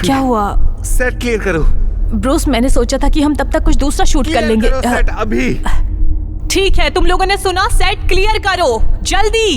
क्या हुआ? Set clear करो। ब्रूस, मैंने सोचा था कि हम तब तक कुछ दूसरा शूट कर लेंगे। सेट अभी। ठीक है, तुम लोगों ने सुना, सेट क्लियर करो जल्दी।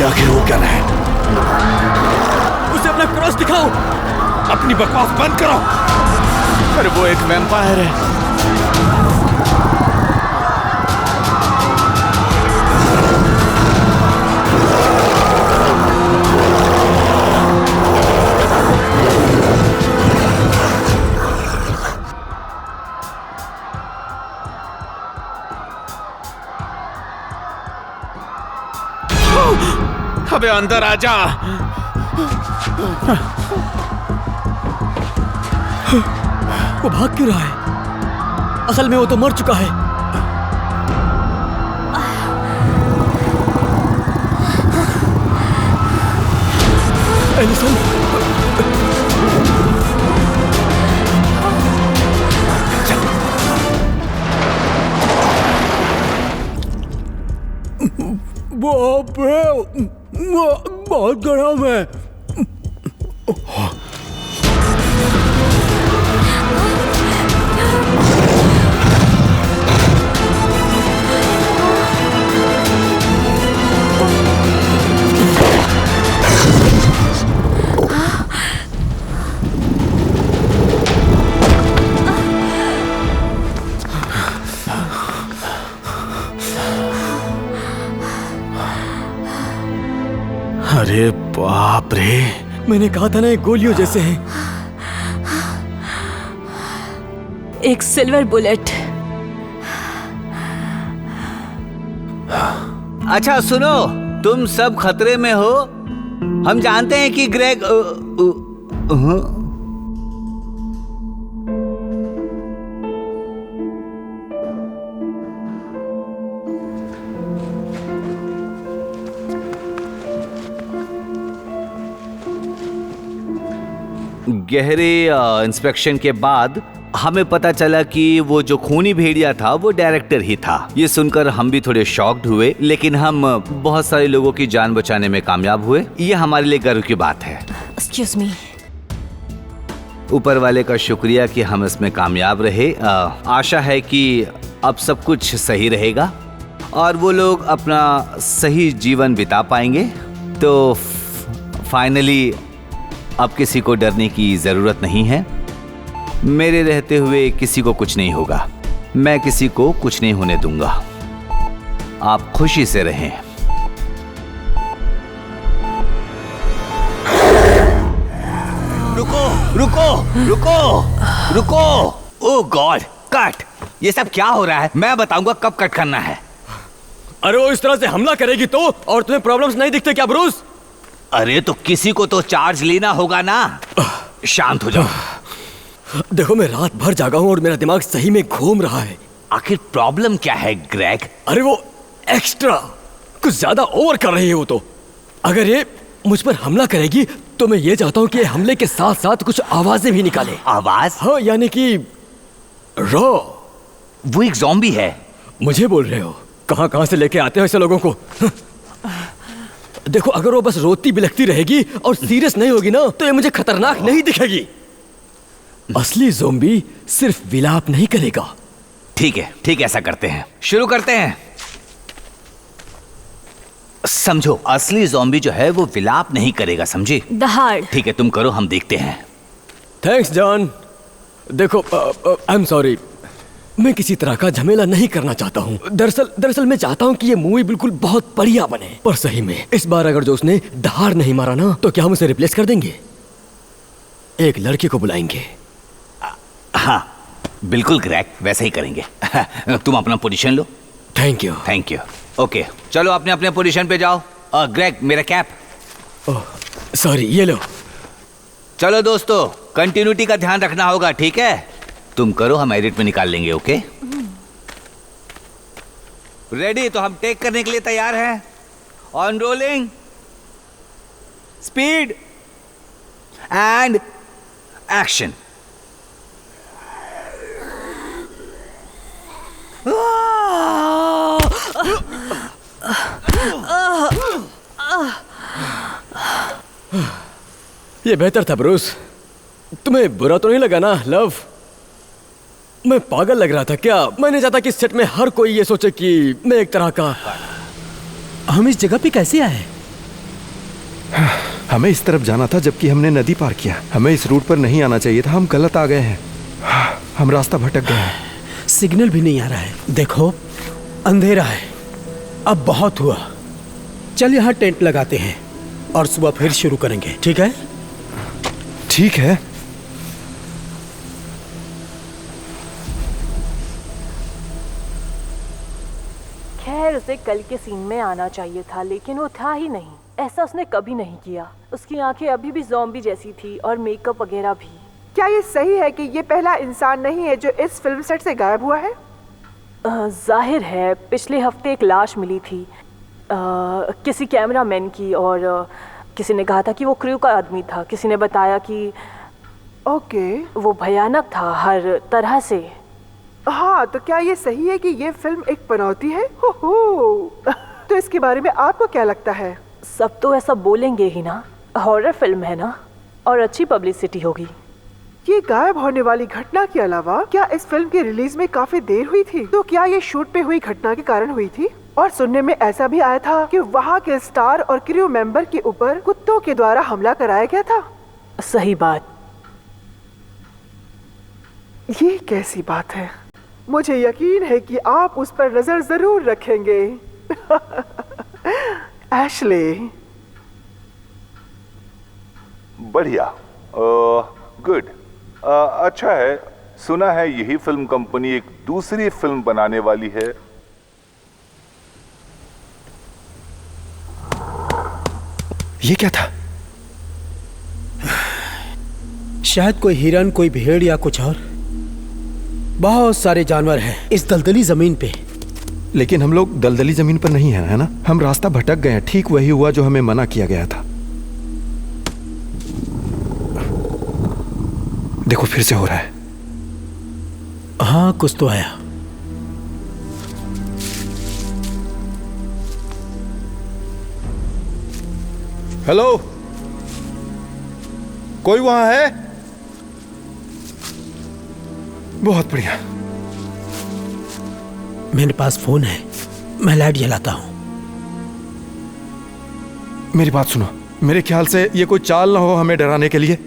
आखिर वो क्या है? उसे अपना क्रॉस दिखाओ। अपनी बकवास बंद करो। अरे वो एक वैम्पायर है। अबे अंदर आजा। वो भाग क्यों रहा है? असल में वो तो मर चुका है। एलिसन, बहुत गर्म है। अरे बाप रे, मैंने कहा था ना, ये गोलियों जैसे हैं। एक सिल्वर बुलेट। अच्छा सुनो, तुम सब खतरे में हो। हम जानते हैं कि ग्रेग गहरे इंस्पेक्शन के बाद हमें पता चला कि वो जो खूनी भेड़िया था वो डायरेक्टर ही था। ये सुनकर हम भी थोड़े शॉक्ड हुए, लेकिन हम बहुत सारे लोगों की जान बचाने में कामयाब हुए। ये हमारे लिए गर्व की बात है। Excuse me. ऊपर वाले का शुक्रिया कि हम इसमें कामयाब रहे। आशा है कि अब सब कुछ सही रहेगा और वो लोग अपना सही जीवन बिता पाएंगे। तो फाइनली अब किसी को डरने की जरूरत नहीं है। मेरे रहते हुए किसी को कुछ नहीं होगा। मैं किसी को कुछ नहीं होने दूंगा। आप खुशी से रहें। रुको रुको रुको रुको। ओह गॉड, कट। ये सब क्या हो रहा है? मैं बताऊंगा कब कट करना है। अरे वो इस तरह से हमला करेगी तो, और तुम्हें प्रॉब्लम्स नहीं दिखते क्या ब्रूस? अरे तो किसी को तो चार्ज लेना होगा ना। शांत हो जाओ। देखो, मैं रात भर जागा हूँ और मेरा दिमाग सही में घूम रहा है। आखिर प्रॉब्लम क्या है ग्रेग? अरे वो एक्स्ट्रा कुछ ज्यादा ओवर कर रही है वो तो। अगर ये मुझ पर हमला करेगी तो मैं ये चाहता हूँ कि हमले के साथ साथ कुछ आवाजें भी निकाले। आवाज? हाँ, यानी कि रॉ। वो एक ज़ॉम्बी है। मुझे बोल रहे हो? कहाँ से लेके आते हो ऐसे लोगों को? देखो, अगर वो बस रोती बिलखती रहेगी और सीरियस नहीं होगी ना, तो ये मुझे खतरनाक नहीं दिखेगी। असली ज़ॉम्बी सिर्फ विलाप नहीं करेगा। ठीक है, ठीक, ऐसा करते हैं। शुरू करते हैं। समझो, असली ज़ॉम्बी जो है वो विलाप नहीं करेगा, समझे? दहाड़। ठीक है, तुम करो, हम देखते हैं। Thanks John. देखो, आई एम सॉरी, मैं किसी तरह का झमेला नहीं करना चाहता हूँ। दरअसल मैं चाहता हूँ कि ये मूवी बिल्कुल बहुत बढ़िया बने। पर सही में इस बार अगर जो उसने धार नहीं मारा ना, तो क्या हम उसे रिप्लेस कर देंगे? एक लड़के को बुलाएंगे। हाँ बिल्कुल ग्रेग, वैसे ही करेंगे। तुम अपना position low. Thank you. Thank you. Okay चलो अपने अपने पोजीशन पे जाओ। ग्रेग मेरा कैप। ओह सॉरी, ये लो। चलो दोस्तों, कंटिन्यूटी का ध्यान रखना होगा, ठीक है? तुम करो, हम एडिट में निकाल लेंगे। Okay ready? तो हम टेक करने के लिए तैयार हैं। On rolling, speed and action. ये बेहतर था ब्रूस। तुम्हें बुरा तो नहीं लगा ना लव? मैं पागल लग रहा था क्या? मैं नहीं चाहता कि सेट में हर कोई ये सोचे कि मैं एक तरह का। हम इस जगह पे कैसे आए? हमें इस तरफ जाना था जबकि हमने नदी पार किया। हमें इस रूट पर नहीं आना चाहिए था, हम गलत आ गए हैं। हम रास्ता भटक गए हैं। सिग्नल भी नहीं आ रहा है। देखो अंधेरा है। अब बहुत हुआ, चल यहाँ टेंट लगाते हैं और सुबह फिर शुरू करेंगे, ठीक है? ठीक है। खैर उसे कल के सीन में आना चाहिए था, लेकिन वो था ही नहीं। ऐसा उसने कभी नहीं किया। उसकी आंखें अभी भी ज़ॉम्बी जैसी थी और मेकअप वगैरह भी। क्या ये सही है कि ये पहला इंसान नहीं है जो इस फिल्म सेट से गायब हुआ है? जाहिर है, पिछले हफ्ते एक लाश मिली थी किसी कैमरामैन की, और किसी ने कहा था कि वो क्रू का आदमी था। किसी ने बताया कि ओके, वो भयानक था हर तरह से। हाँ, तो क्या ये सही है कि ये फिल्म एक पनौती है? हो तो इसके बारे में आपको क्या लगता है? सब तो ऐसा बोलेंगे ही ना, हॉरर फिल्म है ना, और अच्छी पब्लिसिटी होगी। ये गायब होने वाली घटना के अलावा क्या इस फिल्म की रिलीज में काफी देर हुई थी? तो क्या ये शूट पे हुई घटना के कारण हुई थी? और सुनने में ऐसा भी आया था कि वहाँ के स्टार और क्रू मेंबर के ऊपर कुत्तों के द्वारा हमला कराया गया था। सही बात। ये कैसी बात है? मुझे यकीन है कि आप उस पर नजर जरूर रखेंगे। एशले। बढ़िया, गुड। अच्छा है, सुना है यही फिल्म कंपनी एक दूसरी फिल्म बनाने वाली है। ये क्या था? शायद कोई हिरन, कोई भेड़ या कुछ और। बहुत सारे जानवर हैं इस दलदली जमीन पे। लेकिन हम लोग दलदली जमीन पर नहीं है ना? हम रास्ता भटक गए हैं। ठीक वही हुआ जो हमें मना किया गया था। देखो फिर से हो रहा है। हाँ कुछ तो आया। हेलो, कोई वहां है? बहुत बढ़िया। मेरे पास फोन है, मैं लाइट जलाता हूं। मेरी बात सुनो, मेरे ख्याल से ये कोई चाल ना हो हमें डराने के लिए।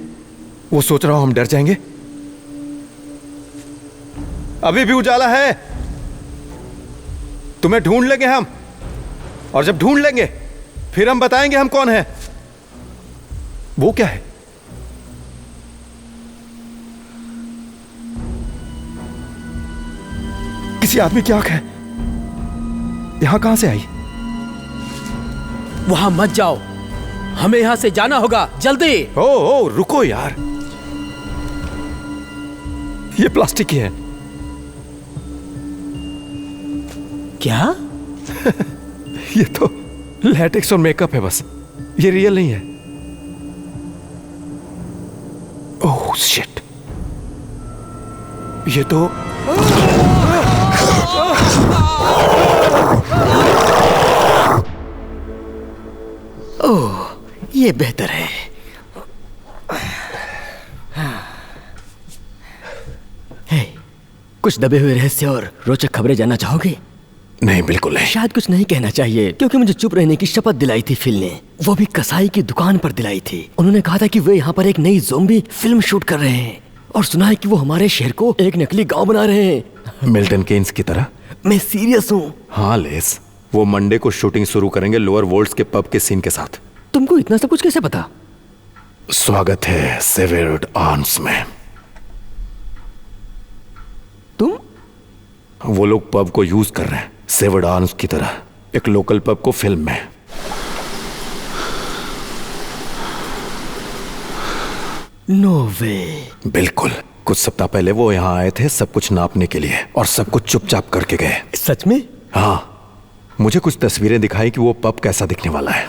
वो सोच रहा हूं हम डर जाएंगे। अभी भी उजाला है, तुम्हें ढूंढ लेंगे हम, और जब ढूंढ लेंगे फिर हम बताएंगे हम कौन है। वो क्या है? किसी आदमी की आंख है। यहां कहां से आई? वहां मत जाओ, हमें यहां से जाना होगा, जल्दी। ओ रुको यार, ये प्लास्टिक की है। क्या? ये तो लैटेक्स और मेकअप है बस, ये रियल नहीं है। ओह शिट, ये तो ओह ये बेहतर है। हे, कुछ दबे हुए रहस्य और रोचक खबरें जानना चाहोगे? नहीं, बिल्कुल नहीं। शायद कुछ नहीं कहना चाहिए क्योंकि मुझे चुप रहने की शपथ दिलाई थी फिल ने, वो भी कसाई की दुकान पर दिलाई थी। उन्होंने कहा था कि वे यहाँ पर एक नई ज़ोंबी फिल्म शूट कर रहे हैं और सुना है कि वो हमारे शहर को एक नकली गांव बना रहे हैं। मिल्टन केन्स की तरह? मैं सीरियस हूँ। हाँ लेस, वो मंडे को शूटिंग शुरू करेंगे लोअर वोल्ट्स के पब के सीन के साथ। तुमको इतना सब कुछ कैसे पता? स्वागत है सेवर्ड आर्म्स में। तुम? वो लोग पब को यूज कर रहे हैं सेवर्ड आर्म्स की तरह, एक लोकल पब को फिल्म में। नो वे। बिल्कुल। कुछ सप्ताह पहले वो यहाँ आए थे सब कुछ नापने के लिए और सब कुछ चुपचाप करके गए। सच में? हाँ, मुझे कुछ तस्वीरें दिखाई कि वो पब कैसा दिखने वाला है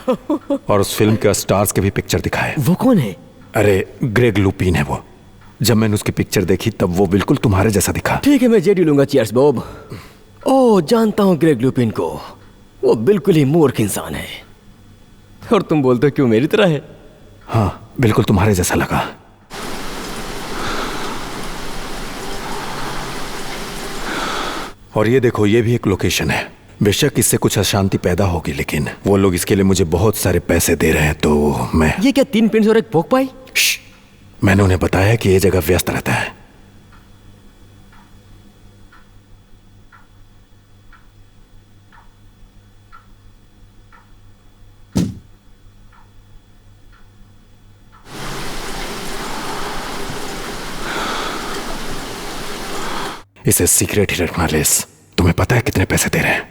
और उस फिल्म के स्टार्स के भी पिक्चर दिखाए। वो कौन है? अरे ग्रेग लुपिन है वो। जब मैंने उसकी पिक्चर देखी तब वो बिल्कुल तुम्हारे जैसा दिखा। ठीक है, मैं जेडी लूंगा। Cheers Bob. ओह, जानता हूँ ग्रेग लुपिन को, वो बिल्कुल ही मूर्ख इंसान है। और तुम बोलते हो क्यों मेरी तरह है? हाँ, बिल्कुल तुम्हारे जैसा लगा। और ये देखो, ये भी एक लोकेशन है। बेशक इससे कुछ अशांति पैदा होगी, लेकिन वो लोग इसके लिए मुझे बहुत सारे पैसे दे रहे हैं, तो मैं। ये क्या 3 पिंस और एक पोक पाई? मैंने उन्हें बताया कि ये जगह व्यस्त रहता है। इसे सीक्रेट ही रखना लेस। तुम्हें पता है कितने पैसे दे रहे हैं?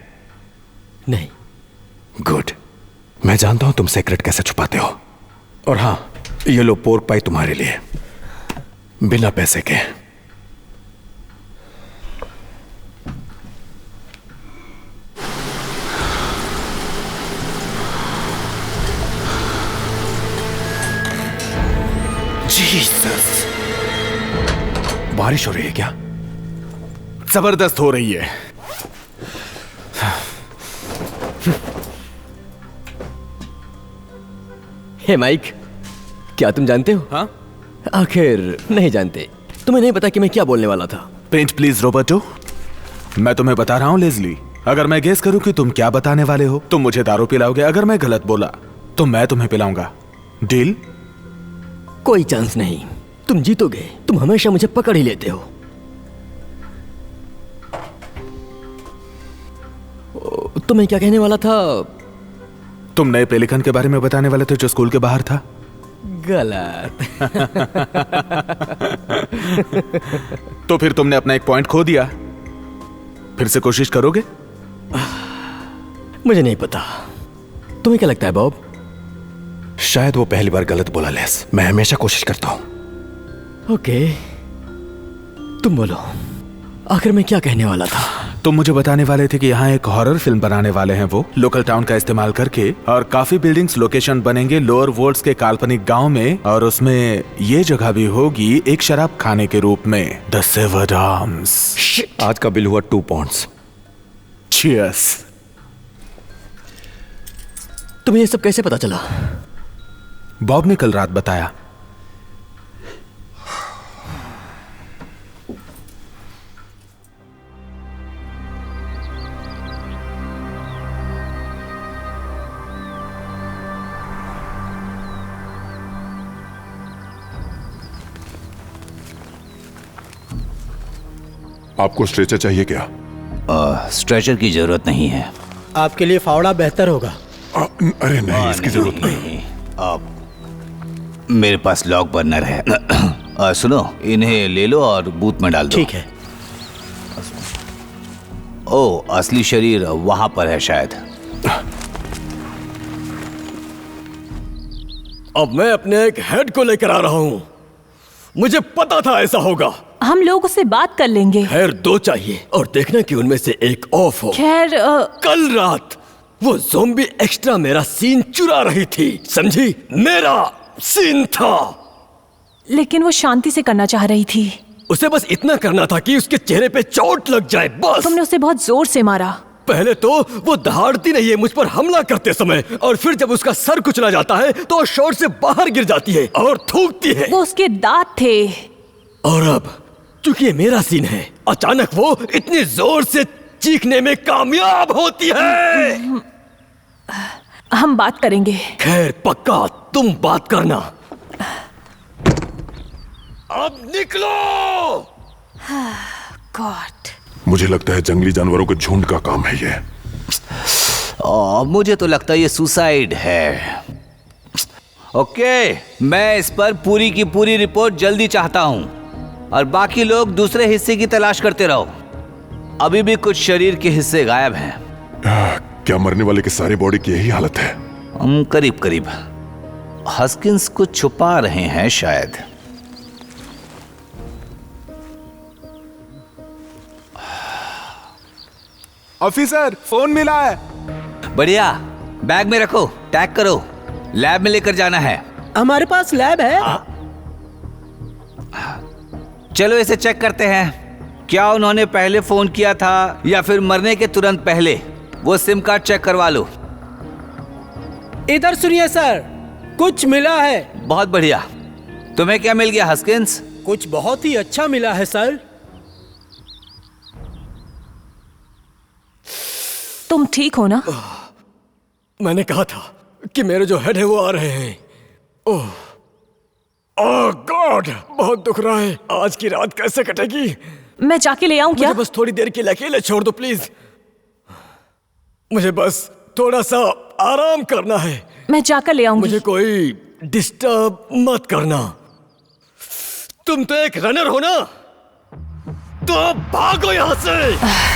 नहीं। गुड। मैं जानता हूं तुम सीक्रेट कैसे छुपाते हो। और हाँ, ये लो पोर्क पाई तुम्हारे लिए, बिना पैसे के। जीसस, बारिश हो रही है क्या? जबरदस्त हो रही है। हे माइक, क्या तुम जानते हो? हाँ? आखिर नहीं जानते। तुम्हें नहीं पता कि मैं क्या बोलने वाला था। Paint please Roberto. मैं तुम्हें बता रहा हूँ लेज़ली, अगर मैं गेस करूं कि तुम क्या बताने वाले हो, तुम मुझे दारू पिलाओगे। अगर मैं गलत बोला तो मैं तुम्हें पिलाऊंगा। डील? कोई चांस नहीं, तुम जीतोगे। तुम हमेशा मुझे पकड़ ही लेते हो। तुम्हें क्या कहने वाला था? तुम नए पेलिकन के बारे में बताने वाले थे जो स्कूल के बाहर था। गलत। तो फिर तुमने अपना एक पॉइंट खो दिया। फिर से कोशिश करोगे? मुझे नहीं पता। तुम्हें क्या लगता है बॉब? शायद वो पहली बार गलत बोला लेस। मैं हमेशा कोशिश करता हूं। ओके, तुम बोलो, आखिर मैं क्या कहने वाला था? तुम मुझे बताने वाले थे कि यहाँ एक हॉरर फिल्म बनाने वाले हैं वो, लोकल टाउन का इस्तेमाल करके, और काफी बिल्डिंग्स लोकेशन बनेंगे लोअर वोल्ट्स के काल्पनिक गांव में, और उसमें ये जगह भी होगी एक शराब खाने के रूप में, द सेवर्ड आर्म्स। आज का बिल हुआ 2 पाउंड्स। चीयर्स। तुम्हें ये सब कैसे पता चला? बॉब ने कल रात बताया। आपको स्ट्रेचर चाहिए क्या? स्ट्रेचर की जरूरत नहीं है। आपके लिए फावड़ा बेहतर होगा। अरे नहीं, इसकी जरूरत नहीं। मेरे पास लॉक बर्नर है। सुनो, इन्हें ले लो और बूथ में डाल दो। ठीक है। ओ, असली शरीर वहां पर है शायद। अब मैं अपने एक हेड को लेकर आ रहा हूं। मुझे पता था ऐसा होगा। हम लोग उससे बात कर लेंगे। खैर 2 चाहिए और देखना कि उनमें से एक ऑफ हो। खैर कल रात वो ज़ोंबी एक्स्ट्रा मेरा सीन चुरा रही थी, समझी? मेरा सीन था। लेकिन वो शांति से करना चाह रही थी। उसे बस इतना करना था कि उसके चेहरे पे चोट लग जाए, बस। तुमने उसे बहुत जोर से मारा। पहले तो वो दहाड़ती नहीं है मुझ पर हमला करते समय, और फिर जब उसका सर कुचला जाता है तो वो शॉट से बाहर गिर जाती है और थूकती है। वो उसके दांत थे। और अब चूंकि ये मेरा सीन है, अचानक वो इतनी जोर से चीखने में कामयाब होती है। हम बात करेंगे। खैर पक्का तुम बात करना। अब निकलो। गॉड। मुझे लगता है जंगली जानवरों के झुंड का काम है ये। मुझे तो लगता है ये सुसाइड है। ओके, मैं इस पर पूरी की पूरी रिपोर्ट जल्दी चाहता हूँ और बाकी लोग दूसरे हिस्से की तलाश करते रहो। अभी भी कुछ शरीर के हिस्से गायब हैं। क्या मरने वाले की सारी बॉडी की यही हालत है? करीब करीब। हस्किंस कुछ छुपा रहे हैं शायद। ऑफिसर, फोन मिला है। बढ़िया, बैग में रखो, टैग करो, लैब में लेकर जाना है। हमारे पास लैब है। चलो इसे चेक करते हैं। क्या उन्होंने पहले फोन किया था या फिर मरने के तुरंत पहले? वो सिम कार्ड चेक करवा लो। इधर सुनिए सर, कुछ मिला है। बहुत बढ़िया। तुम्हें क्या मिल गया हस्किंस? कुछ बहुत ही अच्छा मिला है सर। तुम ठीक हो ना? मैंने कहा था कि मेरे जो हेड है वो आ रहे हैं। ओह गॉड, बहुत दुख रहा है। आज की रात कैसे कटेगी? मैं जाके ले आऊं क्या? मुझे बस थोड़ी देर के लिए अकेले छोड़ दो प्लीज। मुझे बस थोड़ा सा आराम करना है। मैं जाकर ले आऊंगी। मुझे कोई डिस्टर्ब मत करना। तुम तो एक रनर हो ना, तो भागो यहां से।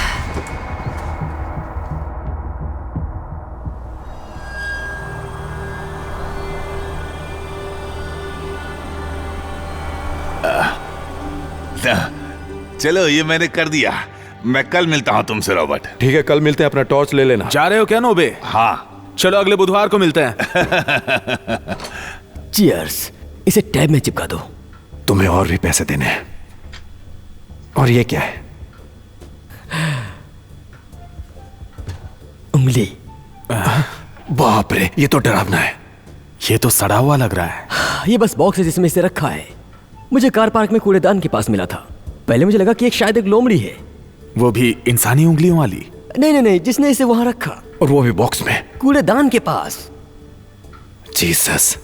चलो, ये मैंने कर दिया। मैं कल मिलता हूँ तुमसे रॉबर्ट। ठीक है, कल मिलते हैं। अपना टॉर्च ले लेना। जा रहे हो क्या नोबे? हाँ, चलो अगले बुधवार को मिलते हैं। चीयर्स। इसे टैब में चिपका दो। तुम्हें और भी पैसे देने हैं। और ये क्या है? उंगली। बाप रे, ये तो डरावना है। ये तो सड़ा हुआ लग रहा है। ये बस बॉक्स है जिसमें इसे रखा है। मुझे कार पार्क में कूड़ेदान के पास मिला था। पहले मुझे लगा कि शायद एक लोमड़ी है। वो भी इंसानी उंगलियों वाली? नहीं, जिसने इसे वहां रखा। और वो भी बॉक्स में, कूड़ेदान के पास। जीसस,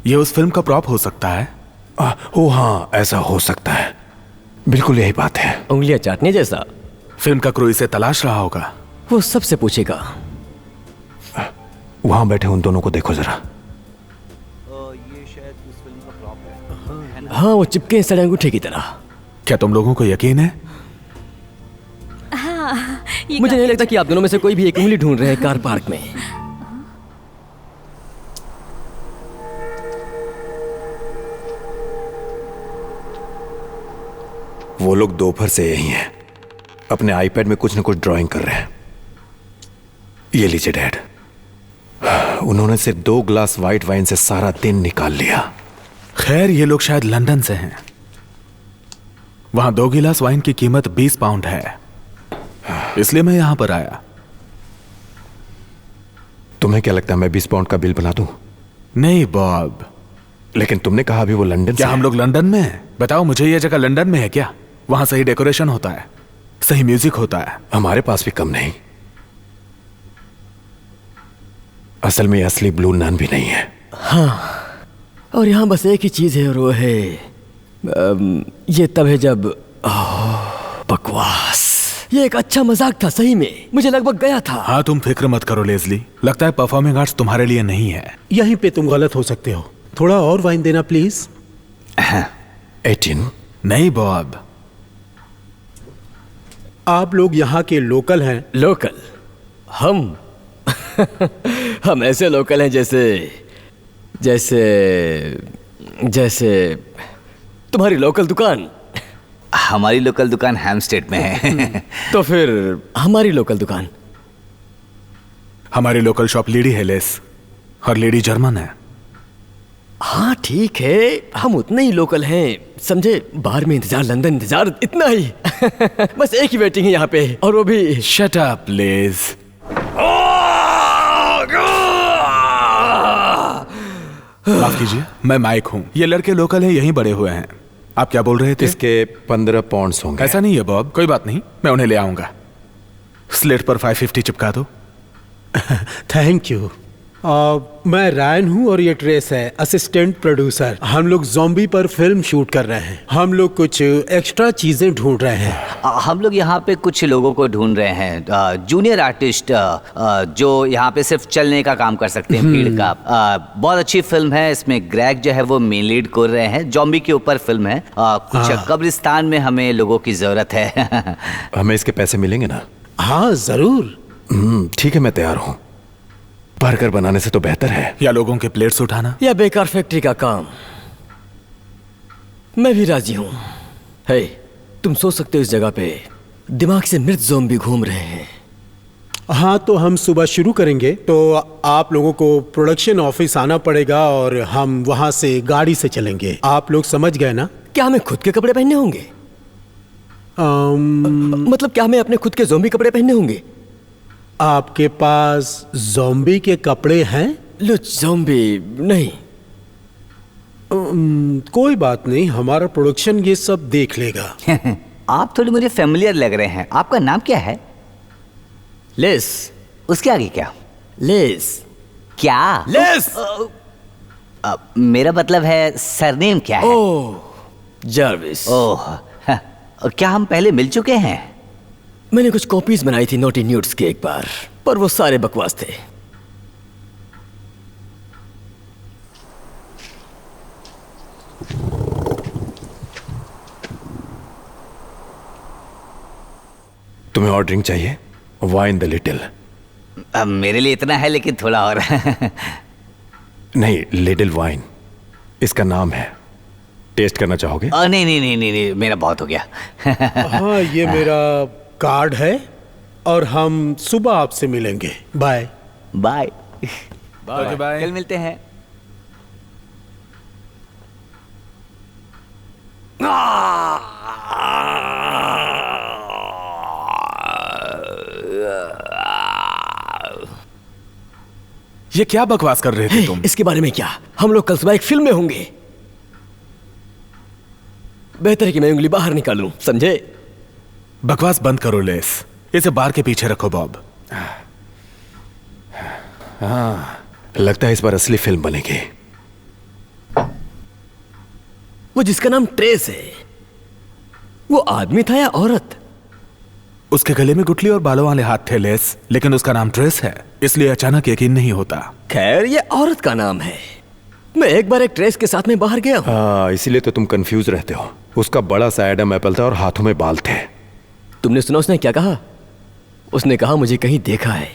ये उस फिल्म का प्रॉप हो सकता है। ओ हाँ, ऐसा हो सकता है। बिल्कुल यही बात है। उंगलियां चाटने जैसा। फिल्म का क्रू इसे तलाश रहा होगा। वो सबसे पूछेगा। वहां बैठे उन दोनों को देखो जरा। हाँ, वो चिपके सड़े अंगूठे की तरह। क्या तुम लोगों को यकीन है? हाँ, मुझे नहीं लगता कि आप दोनों में से कोई भी एक उंगली ढूंढ रहे हैं कार पार्क में। वो लोग दोपहर से यही हैं। अपने आईपैड में कुछ न कुछ ड्राइंग कर रहे हैं। ये लीजिए डैड। उन्होंने सिर्फ 2 ग्लास व्हाइट वाइन से सारा दिन निकाल लिया। खैर, ये लोग शायद लंदन से हैं। वहां 2 गिलास वाइन की कीमत 20 पाउंड है, इसलिए मैं यहां पर आया। तुम्हें क्या लगता है मैं 20 पाउंड का बिल बना दूं? नहीं बॉब। लेकिन तुमने कहा अभी वो लंदन क्या से हम लोग लंदन में हैं? बताओ मुझे, ये जगह लंदन में है क्या? वहां सही डेकोरेशन होता है, सही म्यूजिक होता है। हमारे पास भी कम नहीं। असल में असली ब्लू नन भी नहीं है। हाँ, और यहाँ बस एक ही चीज है और वो है ये तब है जब बकवास। ये एक अच्छा मजाक था सही में। मुझे लगभग गया था। हाँ, तुम फिक्र मत करो लेज़ली। लगता है परफॉर्मिंग आर्ट्स तुम्हारे लिए नहीं है। यहीं पे तुम गलत हो सकते हो। थोड़ा और वाइन देना प्लीज। 18? नहीं बॉब। आप लोग यहाँ के लोकल हैं? लोकल? हम हम ऐसे लोकल हैं जैसे जैसे जैसे तुम्हारी लोकल दुकान। हमारी लोकल दुकान हैमस्टेड में है। तो फिर हमारी लोकल दुकान? हमारी लोकल शॉप लेडी हेलेस और लेडी जर्मन है। हाँ ठीक है, हम उतने ही लोकल हैं, समझे। बाहर में इंतजार, लंदन इंतजार, इतना ही। बस एक ही वेटिंग है यहाँ पे, और वो भी। Shut up please. माफ कीजिए, मैं माइक हूँ। ये लड़के लोकल हैं, यहीं बड़े हुए हैं। आप क्या बोल रहे थे? इसके 15 पाउंड्स होंगे। ऐसा नहीं है बॉब, कोई बात नहीं, मैं उन्हें ले आऊंगा। स्लेट पर 550 चिपका दो। Thank you. मैं रायन हूँ और ये ट्रेस है, असिस्टेंट प्रोड्यूसर। हम लोग ज़ॉम्बी पर फिल्म शूट कर रहे हैं। हम लोग कुछ एक्स्ट्रा चीजें ढूंढ रहे हैं। हम लोग यहाँ पे कुछ लोगों को ढूंढ रहे हैं, जूनियर आर्टिस्ट जो यहाँ पे सिर्फ चलने का काम कर सकते हैं, भीड़ का। बहुत अच्छी फिल्म है, इसमें ग्रेग जो है वो मेन लीड कर रहे हैं। जॉम्बी के ऊपर फिल्म है। कुछ कब्रिस्तान में हमें लोगों की जरूरत है। हमें इसके पैसे मिलेंगे ना? हाँ जरूर। ठीक है, मैं तैयार हूँ। बर्गर बनाने से तो बेहतर है। या लोगों के प्लेट्स उठाना, या बेकार फैक्ट्री का काम। मैं भी राजी हूं। हे, तुम सोच सकते हो इस जगह पे दिमाग से मृत ज़ॉम्बी घूम रहे हैं। हाँ, तो हम सुबह शुरू करेंगे, तो आप लोगों को प्रोडक्शन ऑफिस आना पड़ेगा और हम वहां से गाड़ी से चलेंगे। आप लोग समझ गए ना? क्या हमें खुद के कपड़े पहनने होंगे? मतलब क्या हमें अपने खुद के ज़ॉम्बी कपड़े पहनने होंगे? आपके पास ज़ॉम्बी के कपड़े हैं? लो, ज़ॉम्बी नहीं। कोई बात नहीं, हमारा प्रोडक्शन ये सब देख लेगा। आप थोड़ी मुझे फेमिलियर लग रहे हैं। आपका नाम क्या है? लेस। उसके आगे क्या? लेस। क्या? लेस। मेरा मतलब है सरनेम क्या है? ओह, जार्विस। ओह, क्या हम पहले मिल चुके हैं? मैंने कुछ कॉपीज बनाई थी नॉटी न्यूड्स के एक बार, पर वो सारे बकवास थे। तुम्हें और ड्रिंक चाहिए? Wine the little. मेरे लिए इतना है, लेकिन थोड़ा और। नहीं, लिटिल वाइन इसका नाम है। टेस्ट करना चाहोगे? नहीं नहीं नहीं नहीं, मेरा बहुत हो गया। हाँ, ये मेरा कार्ड है और हम सुबह आपसे मिलेंगे। Bye bye bye. कल मिलते हैं। ये क्या बकवास कर रहे थे तुम? इसके बारे में क्या? हम लोग कल सुबह एक फिल्म में होंगे। बेहतर है कि मैं उंगली बाहर निकालूं, समझे? बकवास बंद करो लेस, इसे बार के पीछे रखो बॉब। हाँ, लगता है इस बार असली फिल्म बनेगी। वो जिसका नाम ट्रेस है, वो आदमी था या औरत? उसके गले में गुठली और बालों वाले हाथ थे लेस, लेकिन उसका नाम ट्रेस है, इसलिए अचानक यकीन नहीं होता। खैर, ये औरत का नाम है। मैं एक बार एक ट्रेस के साथ में बाहर गया हूं। हाँ, इसीलिए तो तुम कंफ्यूज रहते हो। उसका बड़ा सा एडम एप्पल था और हाथों में बाल थे। तुमने सुना उसने क्या कहा? उसने कहा मुझे कहीं देखा है।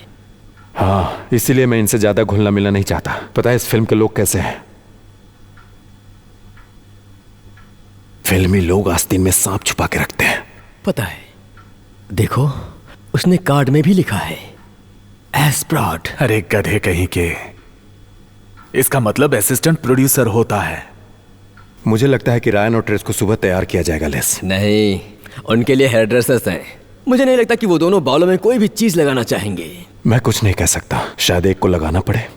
हाँ, इसीलिए मैं इनसे ज्यादा घुलना मिलना नहीं चाहता। पता है इस फिल्म के लोग कैसे हैं? फिल्मी लोग आस्तीन में सांप छुपा के रखते हैं। पता है, देखो उसने कार्ड में भी लिखा है एस्प्रॉड। अरे गधे कहीं के, इसका मतलब असिस्टेंट प्रोड्यूसर होता है। मुझे लगता है कि रायन और ट्रेस को सुबह तैयार किया जाएगा लेस। नहीं, उनके लिए हेयर ड्रेसर्स हैं। मुझे नहीं लगता कि वो दोनों बालों में कोई भी चीज लगाना चाहेंगे। मैं कुछ नहीं कह सकता, शायद एक को लगाना पड़े।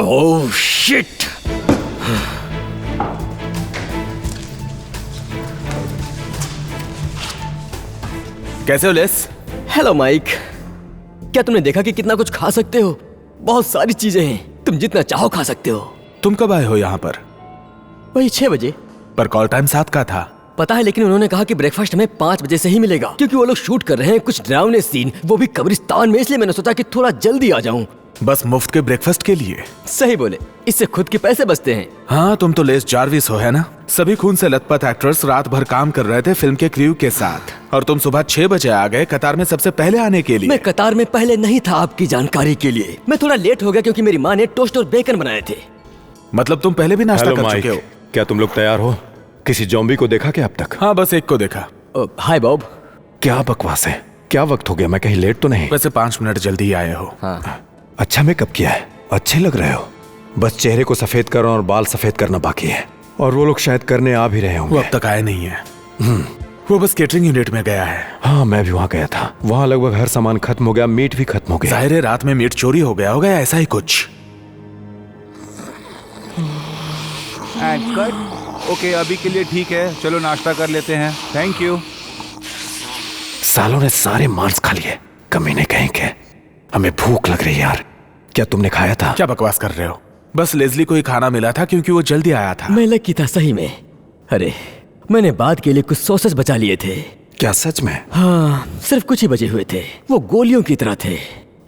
Oh shit! कैसे हो लेस? Hello mic. क्या तुमने देखा कि कितना कुछ खा सकते हो? बहुत सारी चीजें हैं, तुम जितना चाहो खा सकते हो। तुम कब आए हो यहाँ पर? वही 6 बजे। पर कॉल टाइम 7 का था। पता है, लेकिन उन्होंने कहा कि ब्रेकफास्ट हमें 5 बजे से ही मिलेगा, क्योंकि वो लोग शूट कर रहे हैं कुछ डरावने सीन, वो भी कब्रिस्तान में। इसलिए मैंने सोचा कि थोड़ा जल्दी आ जाऊं। बस मुफ्त के ब्रेकफास्ट के लिए? सही बोले, इससे खुद के पैसे बचते हैं। हाँ, तुम तो लेस जार्विस हो, है ना? सभी खून से लथपथ एक्टर्स रात भर काम कर रहे थे फिल्म के क्रू के साथ, और तुम सुबह 6 बजे आ गए कतार में सबसे पहले आने के लिए। मैं कतार में पहले नहीं था, आपकी जानकारी के लिए। मैं थोड़ा लेट हो गया क्योंकि मेरी माँ ने टोस्ट और बेकन बनाए थे। मतलब तुम पहले भी नाश्ता कर चुके हो? क्या तुम लोग तैयार हो? किसी ज़ॉम्बी को देखा क्या अब तक? हाँ, बस एक को देखा। हाय बॉब। क्या बकवास है? क्या वक्त हो गया? मैं कहीं लेट तो नहीं? वैसे 5 मिनट जल्दी ही आए हो। हाँ। अच्छा मेकअप किया है, अच्छे लग रहे हो। बस चेहरे को सफेद करना और बाल सफेद करना बाकी है, और वो लोग शायद करने आ भी रहे होंगे। वो अब तक आए नहीं है। वो बस केटरिंग यूनिट में गया है। हाँ, मैं भी वहाँ गया था। वहाँ लगभग हर सामान खत्म हो गया, मीट भी खत्म हो गया। जाहिर है रात में मीट चोरी हो गया होगा, ऐसा ही कुछ। ओके, अभी के लिए ठीक है, चलो नाश्ता कर लेते हैं। Thank you. सालों ने सारे मांस खा लिए, कमीने कहीं के। हमें भूख लग रही है यार। क्या तुमने खाया था? क्या बकवास कर रहे हो? बस लेज़ली को ही खाना मिला था क्योंकि वो जल्दी आया था। मैं लकी था सही में। अरे, मैंने बाद के लिए कुछ सॉसेस बचा लिए थे। क्या सच में? हाँ, सिर्फ कुछ ही बचे हुए थे। वो गोलियों की तरह थे।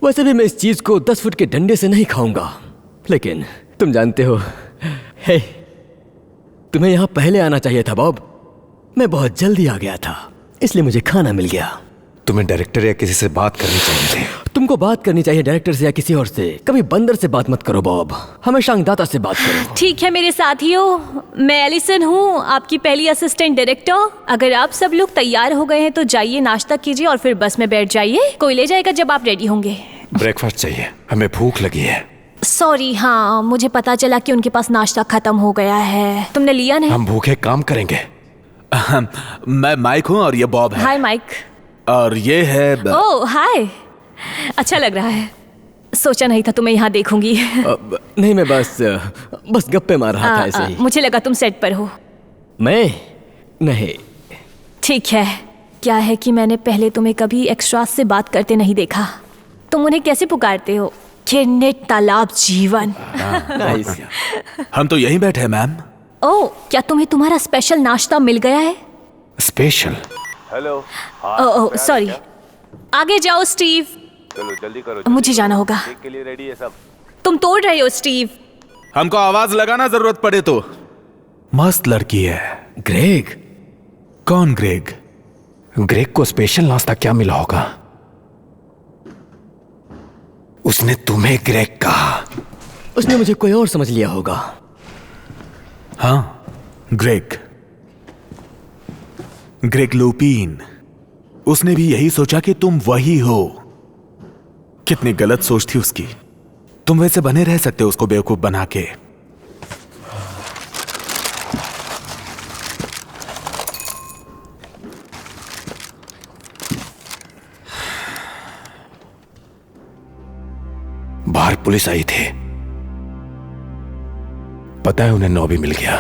वैसे भी मैं इस चीज को 10 फुट के डंडे से नहीं खाऊंगा, लेकिन तुम जानते हो, हे, तुम्हें यहाँ पहले आना चाहिए था बॉब। मैं बहुत जल्दी आ गया था, इसलिए मुझे खाना मिल गया। तुम्हें डायरेक्टर या किसी से बात करनी चाहिए थी। तुमको बात करनी चाहिए डायरेक्टर से या किसी और से। कभी बंदर से बात मत करो बॉब, हमेशा अंगदाता से बात करो। ठीक है मेरे साथियों, मैं एलिसन हूँ, आपकी पहली असिस्टेंट डायरेक्टर। अगर आप सब लोग तैयार हो गए हैं तो जाइए, नाश्ता कीजिए और फिर बस में बैठ जाइए। कोई ले जाएगा जब आप रेडी होंगे। ब्रेकफास्ट चाहिए, हमें भूख लगी है। सॉरी, हाँ, मुझे पता चला कि उनके पास नाश्ता खत्म हो गया है। तुमने लिया नहीं? हम भूखे काम करेंगे। मैं माइक हूँ और ये बॉब है। हाय माइक। और ये है ओह हाय, अच्छा लग रहा है। सोचा नहीं था तुम्हें यहाँ देखूंगी। नहीं, मैं बस गप्पे मार रहा था ऐसे ही। मुझे लगा तुम सेट पर हो। मैं नहीं। ठीक है, क्या है कि मैंने पहले तुम्हें कभी एक्स्ट्रास से बात करते नहीं देखा। तुम उन्हें कैसे पुकारते हो? किरनेट, तालाब, जीवन। नाइस। हम तो यहीं बैठे हैं मैम। ओह, क्या तुम्हें तुम्हारा स्पेशल नाश्ता मिल गया है? स्पेशल? हेलो। ओह सॉरी, आगे जाओ स्टीव। चलो जल्दी करो, मुझे जाना होगा। केक के लिए रेडी है सब। तुम तोड़ रहे हो स्टीव। हमको आवाज लगाना जरूरत पड़े तो। मस्त लड़की है। ग्रेग? कौन ग्रेग? ग्रेग को स्पेशल नाश्ता क्या मिला होगा? उसने तुम्हें ग्रेग कहा? उसने मुझे कोई और समझ लिया होगा। हाँ, ग्रेग लूपीन। उसने भी यही सोचा कि तुम वही हो। कितनी गलत सोच थी उसकी। तुम वैसे बने रह सकते हो उसको बेवकूफ बना के। बाहर पुलिस आई थी, पता है उन्हें 9 भी मिल गया।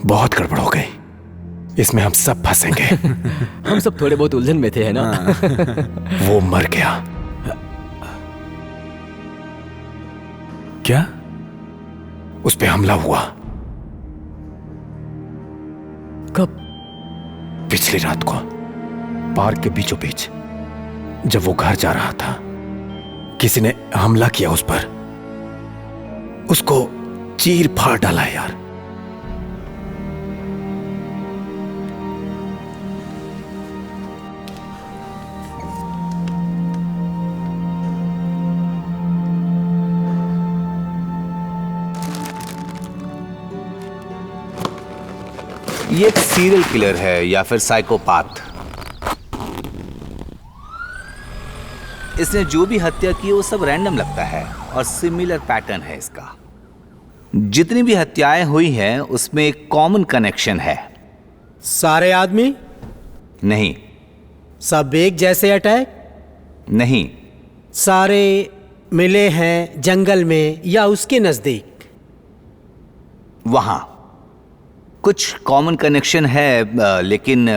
बहुत गड़बड़ हो गई, इसमें हम सब फंसेंगे। हम सब थोड़े बहुत उलझन में थे, है ना? वो मर गया। क्या? उस पे हमला हुआ। कब? पिछली रात को, पार्क के बीचों बीच, जब वो घर जा रहा था। किसी ने हमला किया उस पर, उसको चीर फाड़ डाला है यार। ये एक सीरियल किलर है या फिर साइकोपाथ। इसने जो भी हत्या की वो सब रैंडम लगता है और सिमिलर पैटर्न है इसका। जितनी भी हत्याएं हुई हैं उसमें एक कॉमन कनेक्शन है। सारे आदमी? नहीं। सब एक जैसे अटैक? नहीं। सारे मिले हैं जंगल में या उसके नजदीक? वहां कुछ कॉमन कनेक्शन है, लेकिन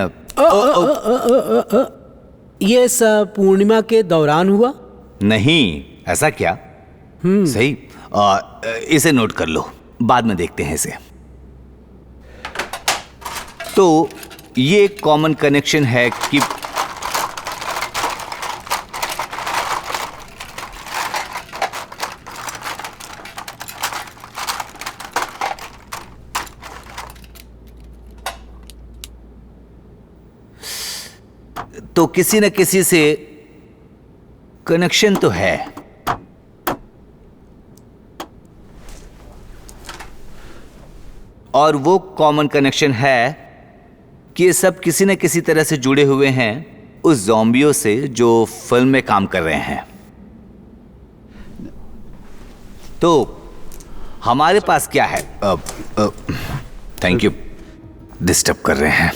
ये सब पूर्णिमा के दौरान हुआ? नहीं। ऐसा क्या? सही। इसे नोट कर लो, बाद में देखते हैं इसे। तो ये एक कॉमन कनेक्शन है कि तो किसी न किसी से कनेक्शन तो है। और वो कॉमन कनेक्शन है कि ये सब किसी न किसी तरह से जुड़े हुए हैं उस ज़ॉम्बियों से जो फिल्म में काम कर रहे हैं। तो हमारे पास क्या है? थैंक यू, डिस्टर्ब कर रहे हैं।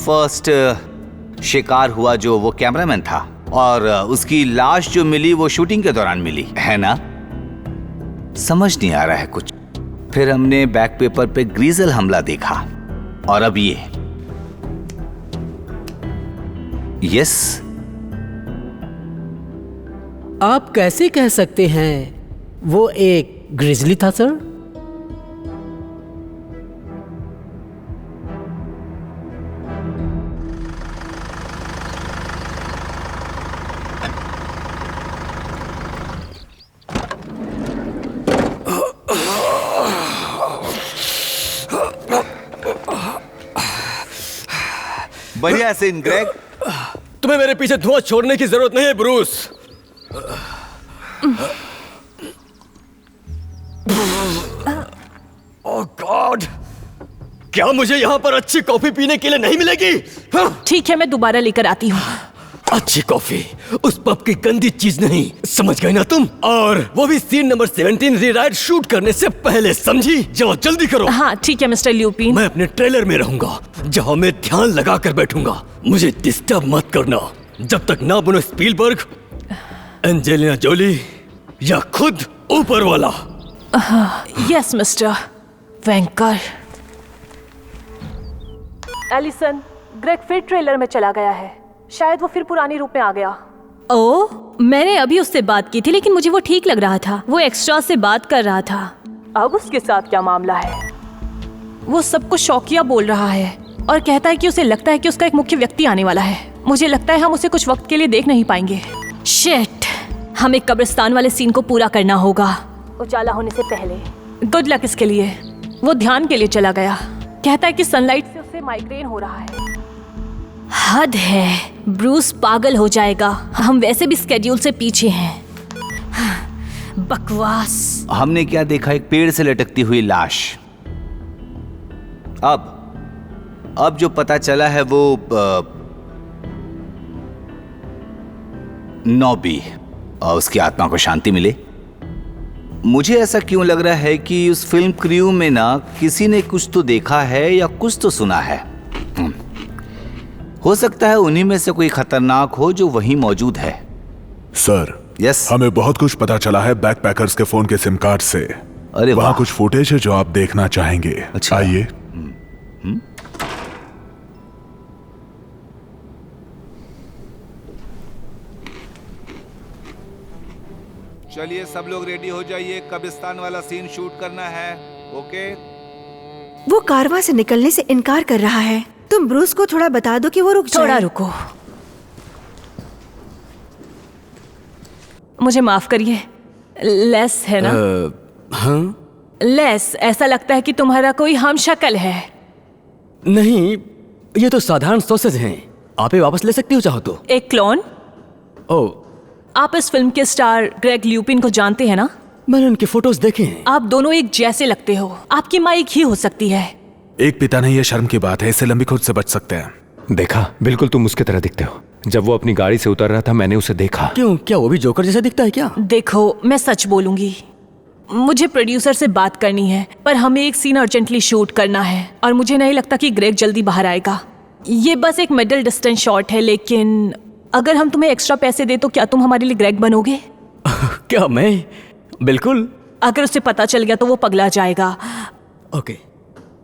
फर्स्ट शिकार हुआ जो वो कैमरामैन था, और उसकी लाश जो मिली वो शूटिंग के दौरान मिली है ना। समझ नहीं आ रहा है कुछ। फिर हमने बैक पेपर पे ग्रीजल हमला देखा, और अब ये। यस, आप कैसे कह सकते हैं वो एक ग्रिजली था सर? बढ़िया सीन ग्रेग। तुम्हें मेरे पीछे धुआं छोड़ने की जरूरत नहीं है ब्रूस। ओह गॉड, क्या मुझे यहाँ पर अच्छी कॉफी पीने के लिए नहीं मिलेगी? ठीक है, मैं दोबारा लेकर आती हूँ। अच्छी कॉफी, उस पब की गंदी चीज नहीं, समझ गए ना तुम? और वो भी सीन नंबर 17 रीराइट शूट करने से पहले, समझी? जाओ जल्दी करो। हाँ ठीक है मिस्टर ल्यूपिन। मैं अपने ट्रेलर में रहूंगा, जहाँ मैं ध्यान लगा कर बैठूंगा। मुझे डिस्टर्ब मत करना जब तक ना बनो स्पीलबर्ग, एंजेलिना जोली या खुद ऊपर वाला। यस मिस्टर वेंकर। एलिसन, ग्रेग फिर ट्रेलर में चला गया है। शायद वो फिर पुराने रूप में आ गया। ओह, मैंने अभी उससे बात की थी, लेकिन मुझे वो ठीक लग रहा था। वो एक्स्ट्रा से बात कर रहा था। अब उसके साथ क्या मामला है? वो सबको शौकिया बोल रहा है और कहता है कि उसे लगता है कि उसका एक मुख्य व्यक्ति आने वाला है। मुझे लगता है हम उसे कुछ वक्त के लिए देख नहीं पाएंगे। शिट, हमें कब्रिस्तान वाले सीन को पूरा करना होगा उजाला होने से पहले। गुड लक इसके लिए। वो ध्यान के लिए चला गया। कहता है कि सनलाइट से उसे माइग्रेन हो रहा है। हद है, ब्रूस पागल हो जाएगा। हम वैसे भी स्केड्यूल से पीछे हैं। बकवास। हमने क्या देखा? एक पेड़ से लटकती हुई लाश। अब जो पता चला है वो नॉबी, उसकी आत्मा को शांति मिले। मुझे ऐसा क्यों लग रहा है कि उस फिल्म क्रू में ना किसी ने कुछ तो देखा है या कुछ तो सुना है। हो सकता है उन्हीं में से कोई खतरनाक हो जो वहीं मौजूद है। सर, यस, हमें बहुत कुछ पता चला है बैकपैकर्स के फोन के सिम कार्ड से। अरे वहाँ वाह। कुछ फुटेज है जो आप देखना चाहेंगे। अच्छा। आइए। चलिए सब लोग रेडी हो जाइए, कब्रिस्तान वाला सीन शूट करना है। ओके? वो कारवां से निकलने से इनकार कर रहा है। तुम ब्रूस को थोड़ा बता दो कि वो रुक जाए। थोड़ा रुको। मुझे माफ करिए, लेस है ना? हाँ? लेस, ऐसा लगता है कि तुम्हारा कोई हम शक्ल है। नहीं, ये तो साधारण सॉसेज हैं। आप ये वापस ले सकती हो चाहो तो। एक क्लोन? ओह, आप इस फिल्म के स्टार ग्रेग ल्यूपिन को जानते हैं ना? मैंने उनके फोटोज देखे हैं। आप दोनों एक जैसे लगते हो। आपकी माँ एक ही हो सकती है। एक पिता नहीं, ये शर्म की बात है। इससे लंबी खुद से बच सकते हैं। देखा, बिल्कुल तुम उसके तरह दिखते हो। जब वो अपनी गाड़ी से उतर रहा था मैंने उसे देखा। क्यों, क्या वो भी जोकर जैसा दिखता है क्या? देखो, मैं सच बोलूंगी, मुझे प्रोड्यूसर से बात करनी है, पर हमें एक सीन अर्जेंटली शूट करना है और मुझे नहीं लगता कि ग्रेग जल्दी बाहर आएगा। ये बस एक मिडिल डिस्टेंस शॉट है, लेकिन अगर हम तुम्हें एक्स्ट्रा पैसे दे तो क्या तुम हमारे लिए ग्रेग बनोगे? क्या मैं? बिल्कुल। अगर उसे पता चल गया तो वो पगला जाएगा। ओके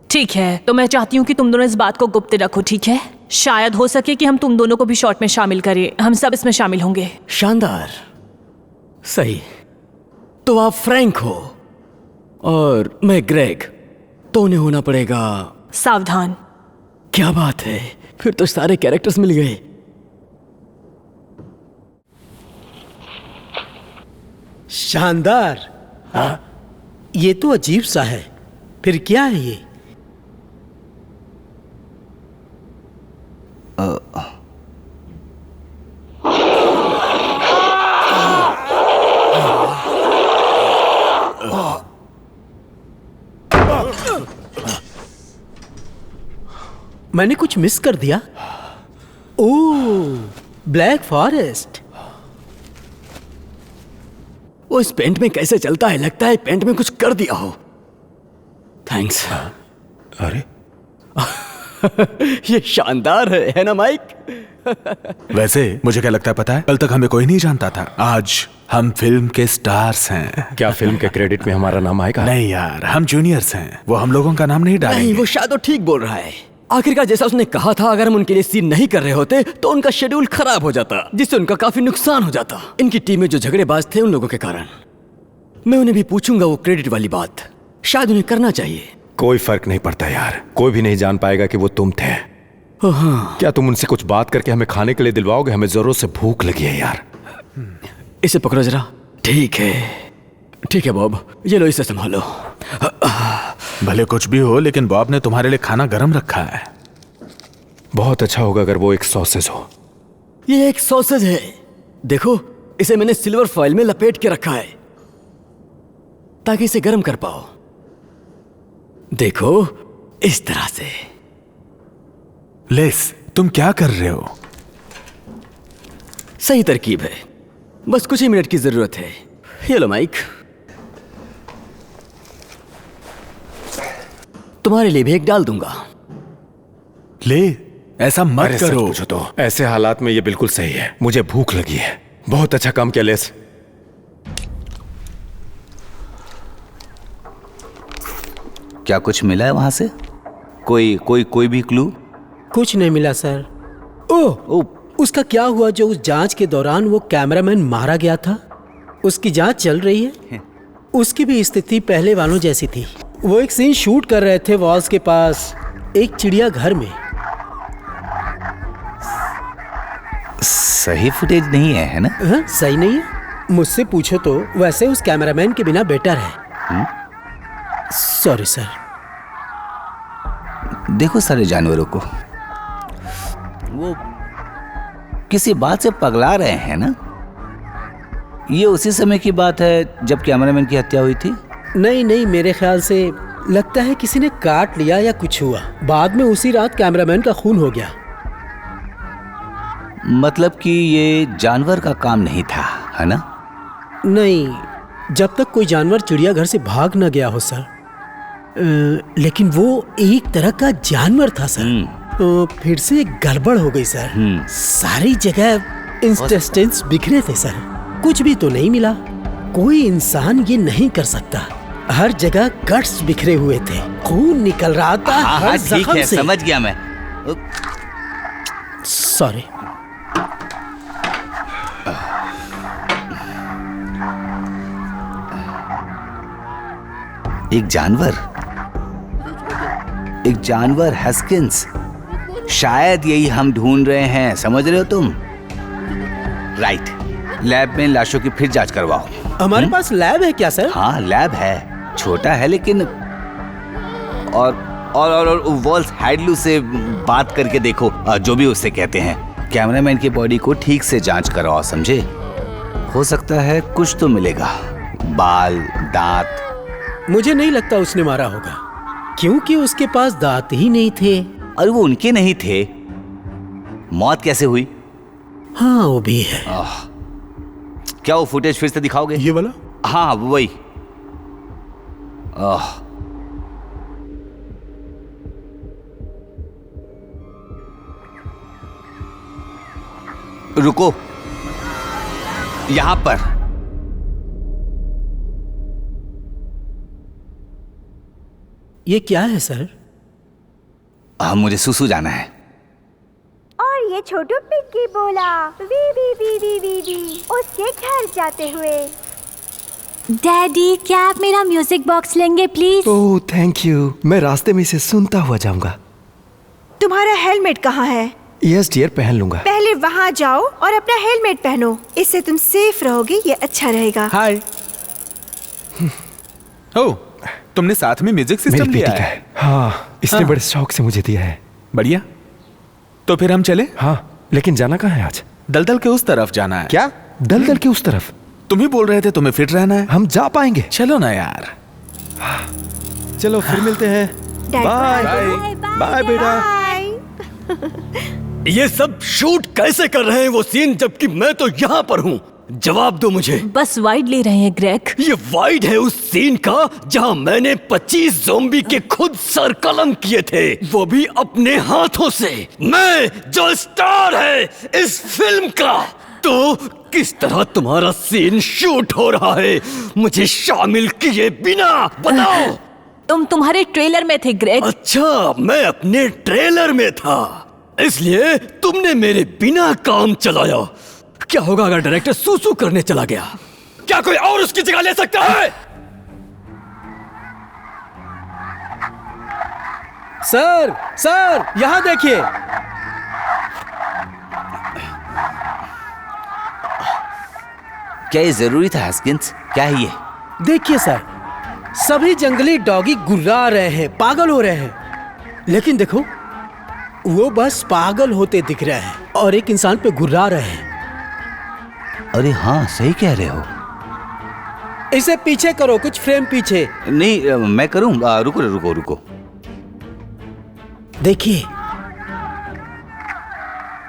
ठीक है, तो मैं चाहती हूँ कि तुम दोनों इस बात को गुप्त रखो, ठीक है? शायद हो सके कि हम तुम दोनों को भी शॉट में शामिल करें। हम सब इसमें शामिल होंगे। शानदार, सही। तो आप फ्रैंक हो और मैं ग्रेग, तो उन्हें होना पड़ेगा सावधान। क्या बात है, फिर तो सारे कैरेक्टर्स मिल गए। शानदार। ये तो अजीब सा है। फिर क्या है ये? मैंने कुछ मिस कर दिया? ओह, ब्लैक फॉरेस्ट। वो इस पेंट में कैसे चलता है? लगता है पेंट में कुछ कर दिया हो। थैंक्स। अरे ये शानदार है ना माइक? वैसे मुझे क्या लगता है पता है, कल तक हमें कोई नहीं जानता था, आज हम फिल्म के स्टार्स हैं। क्या फिल्म के क्रेडिट में हमारा नाम आएगा? नहीं यार, हम जूनियर्स हैं, वो हम लोगों का नाम नहीं डालेंगे। नहीं, वो शायद ठीक बोल रहा है। आखिरकार जैसा उसने कहा था, अगर हम उनके लिए सीन नहीं कर रहे होते तो उनका शेड्यूल खराब हो जाता, जिससे उनका काफी नुकसान हो जाता। इनकी टीम में जो झगड़ेबाज थे उन लोगों के कारण। मैं उन्हें भी पूछूंगा वो क्रेडिट वाली बात, शायद उन्हें करना चाहिए। कोई फर्क नहीं पड़ता यार, कोई भी नहीं जान पाएगा कि वो तुम थे। हाँ। क्या तुम उनसे कुछ बात करके हमें खाने के लिए दिलवाओगे? हमें जरूर से भूख लगी है यार। इसे पकड़ो जरा। ठीक है, ठीक है बॉब, ये लो, इसे संभालो। भले कुछ भी हो, लेकिन बॉब ने तुम्हारे लिए खाना गर्म रखा है। बहुत अच्छा होगा अगर वो एक सॉसेज हो। ये एक सॉसेज है, देखो इसे मैंने सिल्वर फॉइल में लपेट के रखा है ताकि इसे गर्म कर पाओ। देखो इस तरह से। लेस, तुम क्या कर रहे हो? सही तरकीब है, बस कुछ ही मिनट की जरूरत है। ये लो माइक, तुम्हारे लिए भी एक डाल दूंगा। ले, ऐसा मत अरे सच करो। पूछो तो ऐसे हालात में ये बिल्कुल सही है। मुझे भूख लगी है। बहुत अच्छा काम किया लेस। क्या कुछ मिला है वहां से? कोई भी क्लू? कुछ नहीं मिला सर। ओह, उसका क्या हुआ जो उस जांच के दौरान वो कैमरामैन मारा गया था? उसकी जांच चल रही है। उसकी भी स्थिति पहले वालों जैसी थी। वो एक सीन शूट कर रहे थे वॉल्स के पास एक चिड़ियाघर में। सही फुटेज नहीं है ना? हाँ, सही नहीं है। मुझसे पूछो तो वैसे उस कैमरामैन के बिना बेटर है। Sorry sir. देखो सारे जानवरों को, वो किसी बात से पगला रहे हैं ना? ये उसी समय की बात है जब कैमरामैन की हत्या हुई थी? नहीं, मेरे ख्याल से लगता है किसी ने काट लिया या कुछ हुआ। बाद में उसी रात कैमरामैन का खून हो गया। मतलब कि ये जानवर का काम नहीं था, है ना? नहीं, जब तक कोई जानवर चिड़ियाघर से भाग न गया हो सर। लेकिन वो एक तरह का जानवर था सर। फिर से गड़बड़ हो गई सर। सारी जगह इंटेस्टाइन्स बिखरे थे सर। कुछ भी तो नहीं मिला। कोई इंसान ये नहीं कर सकता। हर जगह गट्स बिखरे हुए थे, खून निकल रहा था हर ठीक जख्म है, से। समझ गया मैं। सॉरी। एक जानवर हस्किंस, शायद यही हम ढूंढ रहे हैं। समझ रहे हो तुम? राइट। लैब में लाशों की फिर जांच करवाओ। हमारे पास लैब है क्या सर? हाँ, लैब है, छोटा है लेकिन। और वॉल्स हैडलू से बात करके देखो, जो भी उससे कहते हैं। कैमरामैन की बॉडी को ठीक से जांच करवाओ, समझे? हो सकता है कुछ तो मिलेगा। बाल, दांत। मुझे नहीं लगता उसने मारा होगा, क्योंकि उसके पास दांत ही नहीं थे। और वो उनके नहीं थे। मौत कैसे हुई? हाँ, वो भी है। क्या वो फुटेज फिर से दिखाओगे? ये वाला? हाँ, वही। रुको, यहां पर। ये क्या है सर? मुझे सुसु जाना है। और ये छोटू पिग्गी बोला wee wee wee wee wee wee उसके घर जाते हुए। डैडी, क्या आप मेरा म्यूजिक बॉक्स लेंगे प्लीज? ओह थैंक यू, मैं रास्ते में इसे सुनता हुआ जाऊंगा। तुम्हारा हेलमेट कहाँ है? यस डियर, पहन लूंगा। पहले वहाँ जाओ और अपना हेलमेट पहनो, इससे तुम सेफ रहोगे, ये अच्छा रहेगा। हाय। ओह, तुमने साथ में म्यूजिक सिस्टम लिया है? हाँ, इसने बड़े शौक से मुझे दिया है। बढ़िया, तो फिर हम चले? हाँ, लेकिन जाना कहाँ है आज? दलदल के उस तरफ जाना है। क्या? दलदल के उस तरफ? तुम ही बोल रहे थे तुम्हें फिट रहना है। हम जा पाएंगे। चलो ना यार। चलो फिर मिलते हैं। बाय बाय बेटा। ये सब शूट कैसे कर रहे हैं वो सीन, जबकि मैं तो यहाँ पर हूँ? जवाब दो मुझे। बस वाइड ले रहे हैं ग्रेग। ये वाइड है उस सीन का जहाँ मैंने 25 ज़ोंबी के खुद सर कलम किए थे, वो भी अपने हाथों से। मैं जो स्टार है इस फिल्म का। तो किस तरह तुम्हारा सीन शूट हो रहा है मुझे शामिल किए बिना? बताओ। तुम्हारे ट्रेलर में थे ग्रेग। अच्छा, मैं अपने ट्रेलर में था, इसलिए तुमने मेरे बिना काम चलाया। क्या होगा अगर डायरेक्टर सूसू करने चला गया? क्या कोई और उसकी जगह ले सकता है? सर सर, यहाँ देखिए। क्या ये जरूरी था हस्किंस? क्या है ये? देखिए सर, सभी जंगली डॉगी गुर्रा रहे हैं, पागल हो रहे हैं, लेकिन देखो वो बस पागल होते दिख रहे हैं और एक इंसान पे गुर्रा रहे हैं। अरे हाँ, सही कह रहे हो। इसे पीछे करो, कुछ फ्रेम पीछे। नहीं, मैं करूं। रुको रुको रुको। देखिए,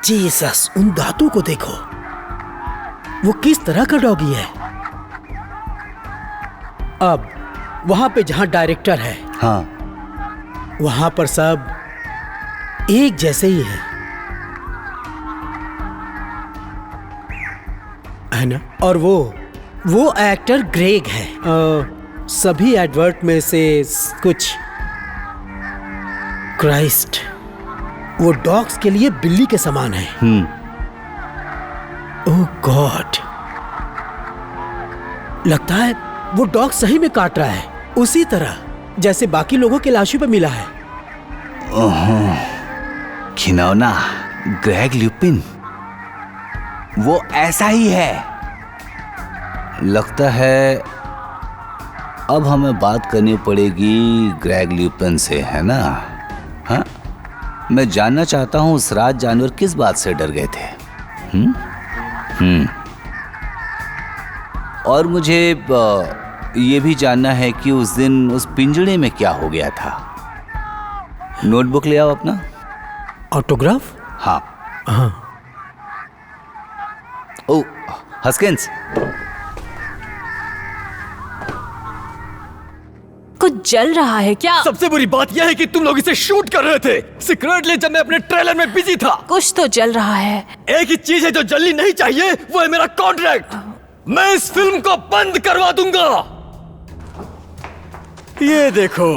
जीसस, उन दांतों को देखो, वो किस तरह का डॉगी है। अब वहां पे जहां डायरेक्टर है, हाँ, वहां पर सब एक जैसे ही है ना? और वो एक्टर ग्रेग है। सभी एडवर्ट में से कुछ क्राइस्ट, वो डॉग्स के लिए बिल्ली के समान है। ओह गॉड, लगता है वो डॉग सही में काट रहा है, उसी तरह जैसे बाकी लोगों के लाशों पे मिला है। घिनौना ग्रेग ल्यूपिन, वो ऐसा ही है। लगता है अब हमें बात करनी पड़ेगी ग्रेग ल्यूपिन से, है ना? हाँ, मैं जानना चाहता हूँ उस रात जानवर किस बात से डर गए थे। और मुझे ये भी जानना है कि उस दिन उस पिंजड़े में क्या हो गया था। नोटबुक ले आओ अपना। ऑटोग्राफ? हाँ हाँ। ओ हस्किंस, कुछ जल रहा है क्या? सबसे बुरी बात यह है कि तुम लोग इसे शूट कर रहे थे सीक्रेटली जब मैं अपने ट्रेलर में बिजी था। कुछ तो जल रहा है। एक ही चीज है जो जलनी नहीं चाहिए, वो है मेरा कॉन्ट्रैक्ट। मैं इस फिल्म को बंद करवा दूंगा। ये देखो,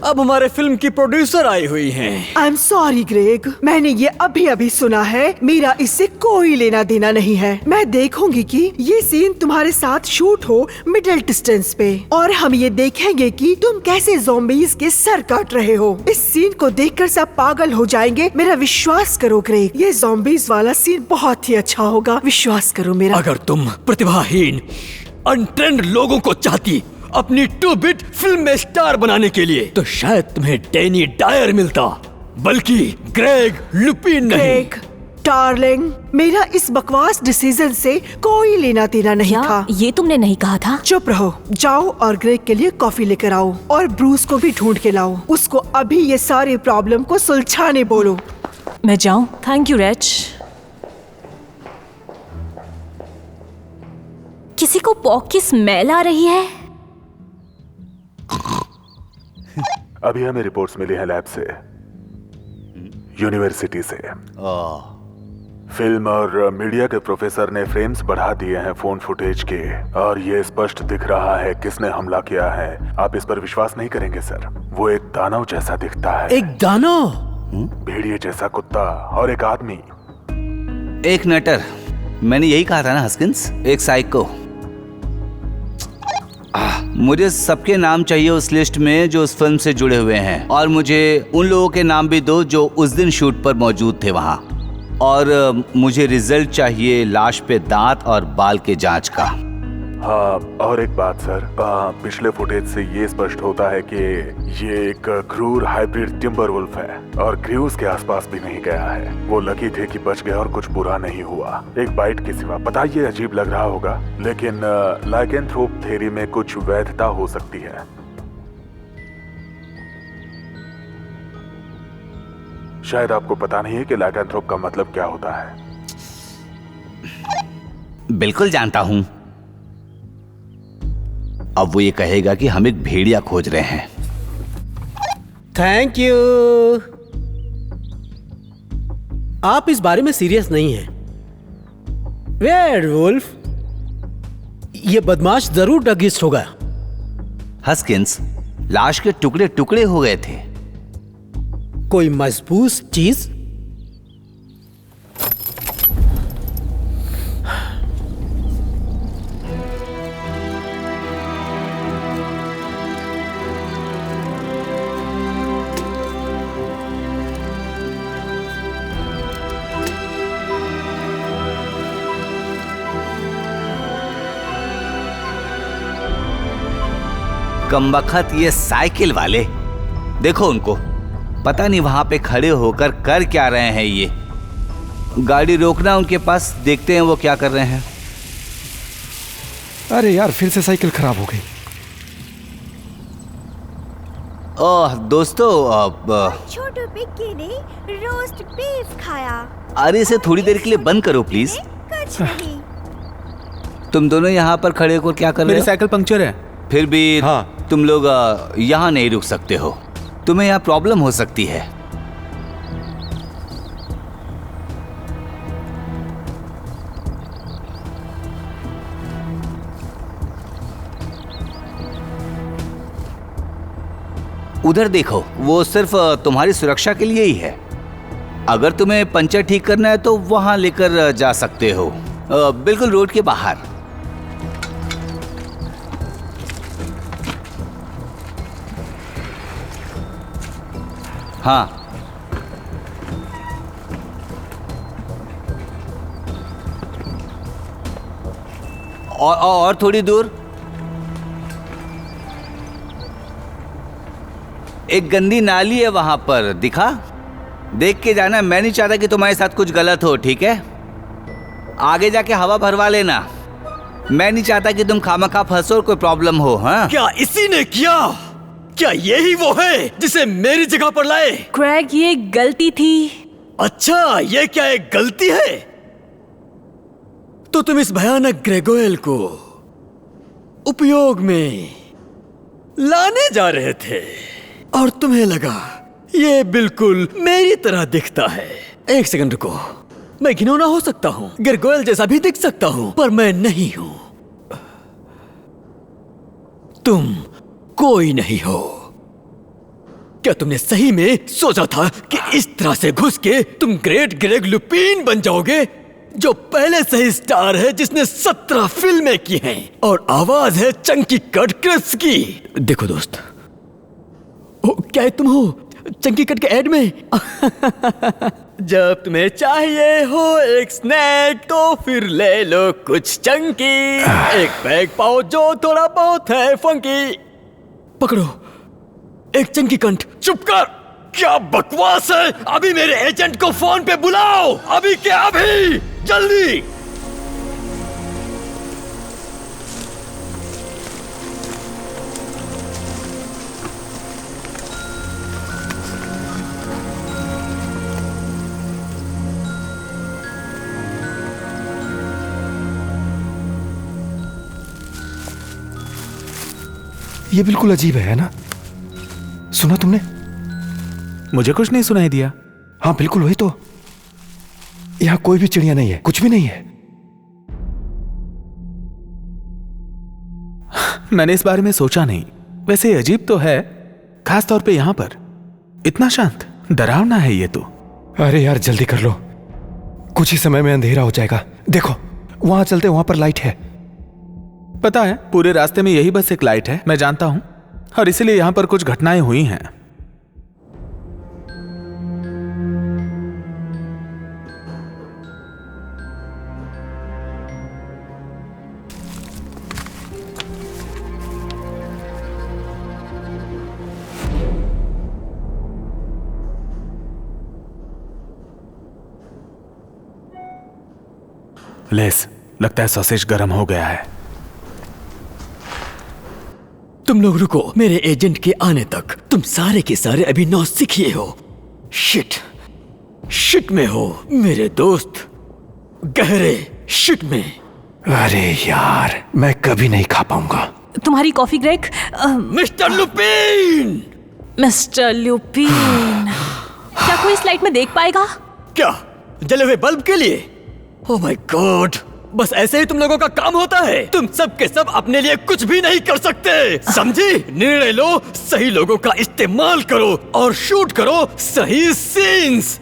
अब हमारे फिल्म की प्रोड्यूसर आई हुई हैं। आई एम सॉरी ग्रेग, मैंने ये अभी अभी सुना है, मेरा इससे कोई लेना देना नहीं है। मैं देखूंगी कि ये सीन तुम्हारे साथ शूट हो मिडिल डिस्टेंस पे, और हम ये देखेंगे कि तुम कैसे ज़ॉम्बीज़ के सर काट रहे हो। इस सीन को देखकर सब पागल हो जाएंगे, मेरा विश्वास करो ग्रेग, ये ज़ॉम्बीज़ वाला सीन बहुत ही अच्छा होगा, विश्वास करो मेरा। अगर तुम प्रतिभाहीन अनट्रेंड लोगों को चाहती अपनी 2-बिट फिल्म में स्टार बनाने के लिए, तो शायद तुम्हें डैनी डायर मिलता, बल्कि ग्रेग ल्यूपिन नहीं। ग्रेग डार्लिंग, मेरा इस बकवास डिसीजन से कोई लेना देना नहीं था। ये तुमने नहीं कहा था। चुप रहो, जाओ और ग्रेग के लिए कॉफी लेकर आओ, और ब्रूस को भी ढूंढ के लाओ। उसको अभी ये सारे प्रॉब्लम को सुलझाने बोलो। मैं जाऊं? Thank you reach. किसी को पॉक की स्मेल आ रही है। अभी हमें रिपोर्ट्स मिली हैं लैब से, यूनिवर्सिटी से। फिल्म और मीडिया के प्रोफेसर ने फ्रेम्स बढ़ा दिए हैं फोन फुटेज के, और ये स्पष्ट दिख रहा है किसने हमला किया है। आप इस पर विश्वास नहीं करेंगे सर, वो एक दानव जैसा दिखता है। एक दानव? भेड़िए जैसा कुत्ता और एक आदमी। एक नटर, मैंने यही कहा था ना हस्किंस, एक साइको। मुझे सबके नाम चाहिए उस लिस्ट में जो उस फिल्म से जुड़े हुए हैं, और मुझे उन लोगों के नाम भी दो जो उस दिन शूट पर मौजूद थे वहाँ। और मुझे रिजल्ट चाहिए लाश पे दांत और बाल के जांच का। हाँ, और एक बात सर, पिछले फुटेज से ये स्पष्ट होता है कि ये एक क्रूर हाइब्रिड टिम्बर वुल्फ है और क्रूज के आसपास भी नहीं गया है। वो लकी थे कि बच गए और कुछ बुरा नहीं हुआ, एक बाइट के सिवा। पता ये अजीब लग रहा होगा, लेकिन लाइकेंथ्रोप थ्योरी में कुछ वैधता हो सकती है। शायद आपको पता नहीं है कि लाइकेंथ्रोप का मतलब क्या होता है। बिल्कुल जानता हूँ। अब वो ये कहेगा कि हम एक भेड़िया खोज रहे हैं। Thank you. आप इस बारे में सीरियस नहीं हैं। वेयरवुल्फ, ये बदमाश जरूर ड्रगिस्ट होगा। हस्किंस, लाश के टुकड़े टुकड़े हो गए थे। कोई मजबूत चीज? कमबख्त ये साइकिल वाले, देखो उनको, पता नहीं वहां पे खड़े होकर कर क्या रहे हैं। ये गाड़ी रोकना उनके पास, देखते हैं वो क्या कर रहे हैं। अरे यार, फिर से साइकिल खराब हो गई। ओह दोस्तों, छोटू पिक्की ने रोस्ट बीफ खाया। अरे इसे थोड़ी देर के लिए बंद करो प्लीज। कुछ नहीं। तुम दोनों यहाँ पर खड़े होकर क्या कर रहे हो? मेरी साइकिल पंक्चर है। फिर भी हाँ। तुम लोग यहाँ नहीं रुक सकते हो, तुम्हें यहाँ प्रॉब्लम हो सकती है। उधर देखो, वो सिर्फ तुम्हारी सुरक्षा के लिए ही है। अगर तुम्हें पंचर ठीक करना है तो वहां लेकर जा सकते हो, बिल्कुल रोड के बाहर। हाँ, और थोड़ी दूर एक गंदी नाली है, वहां पर दिखा? देख के जाना। मैं नहीं चाहता कि तुम्हारे साथ कुछ गलत हो, ठीक है? आगे जाके हवा भरवा लेना। मैं नहीं चाहता कि तुम खामखा फंसो और कोई प्रॉब्लम हो। हाँ, क्या इसी ने किया? क्या यही वो है जिसे मेरी जगह पर लाए? क्रैग, ये गलती थी। अच्छा, ये क्या एक गलती है? तो तुम इस भयानक ग्रेगोयल को उपयोग में लाने जा रहे थे और तुम्हें लगा ये बिल्कुल मेरी तरह दिखता है। एक सेकंड रुको, मैं घिनौना हो सकता हूँ, ग्रेगोयल जैसा भी दिख सकता हूँ, पर मैं नहीं हूँ। तुम कोई नहीं हो। क्या तुमने सही में सोचा था कि इस तरह से घुस के तुम ग्रेट ग्रेग लुपीन बन जाओगे, जो पहले से ही स्टार है, जिसने 17 फिल्में की हैं और आवाज है चंकी कट क्रिप्स की? देखो दोस्त, क्या तुम हो चंकी कट के ऐड में? जब तुम्हें चाहिए हो एक स्नैक तो फिर ले लो कुछ चंकी। एक पैक पाओ जो थोड़ा बहुत है फंकी। पकड़ो एक चंकी कंठ। चुप कर, क्या बकवास है? अभी मेरे एजेंट को फोन पे बुलाओ, अभी के अभी, जल्दी। ये बिल्कुल अजीब है ना? सुना तुमने? मुझे कुछ नहीं सुनाई दिया। हाँ बिल्कुल वही तो। यहाँ कोई भी चिड़िया नहीं है, कुछ भी नहीं है। मैंने इस बारे में सोचा नहीं। वैसे अजीब तो है, खास तौर पे यहाँ पर। इतना शांत, डरावना है ये तो। अरे यार जल्दी कर लो, कुछ ही समय में अंधेरा हो जाएगा। देखो वहां चलते, वहां पर लाइट है। पता है, पूरे रास्ते में यही बस एक लाइट है, मैं जानता हूँ, और इसीलिए यहाँ पर कुछ घटनाएं हुई हैं। लेस, लगता है सॉसेज गर्म हो गया है। तुम लोग रुको, मेरे एजेंट के आने तक तुम सारे के सारे अभी नौसिखिए हो। शिट में हो मेरे दोस्त, गहरे शिट में। अरे यार, मैं कभी नहीं खा पाऊंगा। तुम्हारी coffee Greg. Mister Lupin! Mister Lupin, क्या कोई इस लाइट में देख पाएगा? क्या जले हुए बल्ब के लिए? ओह माय गॉड, बस ऐसे ही तुम लोगों का काम होता है। तुम सब के सब अपने लिए कुछ भी नहीं कर सकते, समझी? निर्णय लो, सही लोगों का इस्तेमाल करो और शूट करो सही सीन्स।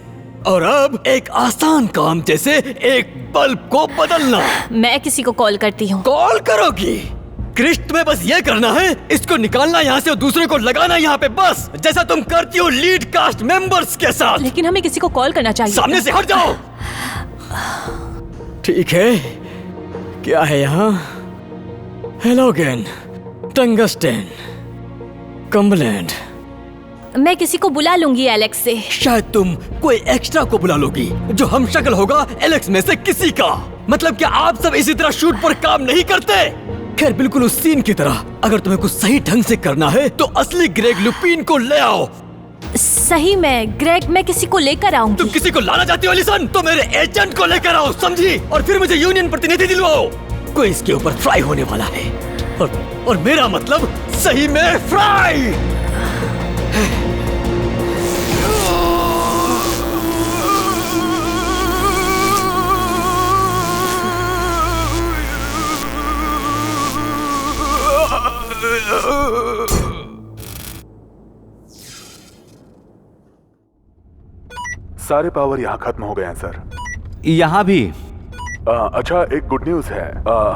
और अब एक आसान काम जैसे एक बल्ब को बदलना। मैं किसी को कॉल करती हूँ। कॉल करोगी? क्रिश, तुम्हें बस ये करना है, इसको निकालना यहाँ से और दूसरे को लगाना यहाँ पे, बस जैसा तुम करती हो लीड कास्ट मेंबर्स के साथ। लेकिन हमें किसी को कॉल करना चाहिए। सामने से हट जाओ। ठीक है, क्या है यहाँ? हेलोगेन, टंगस्टन, कम्बलैंड। मैं किसी को बुला लूंगी एलेक्स से। शायद तुम कोई एक्स्ट्रा को बुला लोगी जो हम शक्ल होगा एलेक्स में से किसी का। मतलब क्या आप सब इसी तरह शूट पर काम नहीं करते? खैर, बिल्कुल उस सीन की तरह। अगर तुम्हें कुछ सही ढंग से करना है तो असली ग्रेग लुपिन को ले आओ। सही में ग्रेग, मैं किसी को लेकर आऊंगी। तुम किसी को लाना चाहती हो एलिसन? तो मेरे एजेंट को लेकर आओ, समझी? और फिर मुझे यूनियन प्रतिनिधि दिलवाओ। कोई इसके ऊपर फ्राई होने वाला है, और मेरा मतलब सही में फ्राई। सारे पावर यहाँ खत्म हो गए हैं सर। यहाँ भी? अच्छा, एक गुड न्यूज है।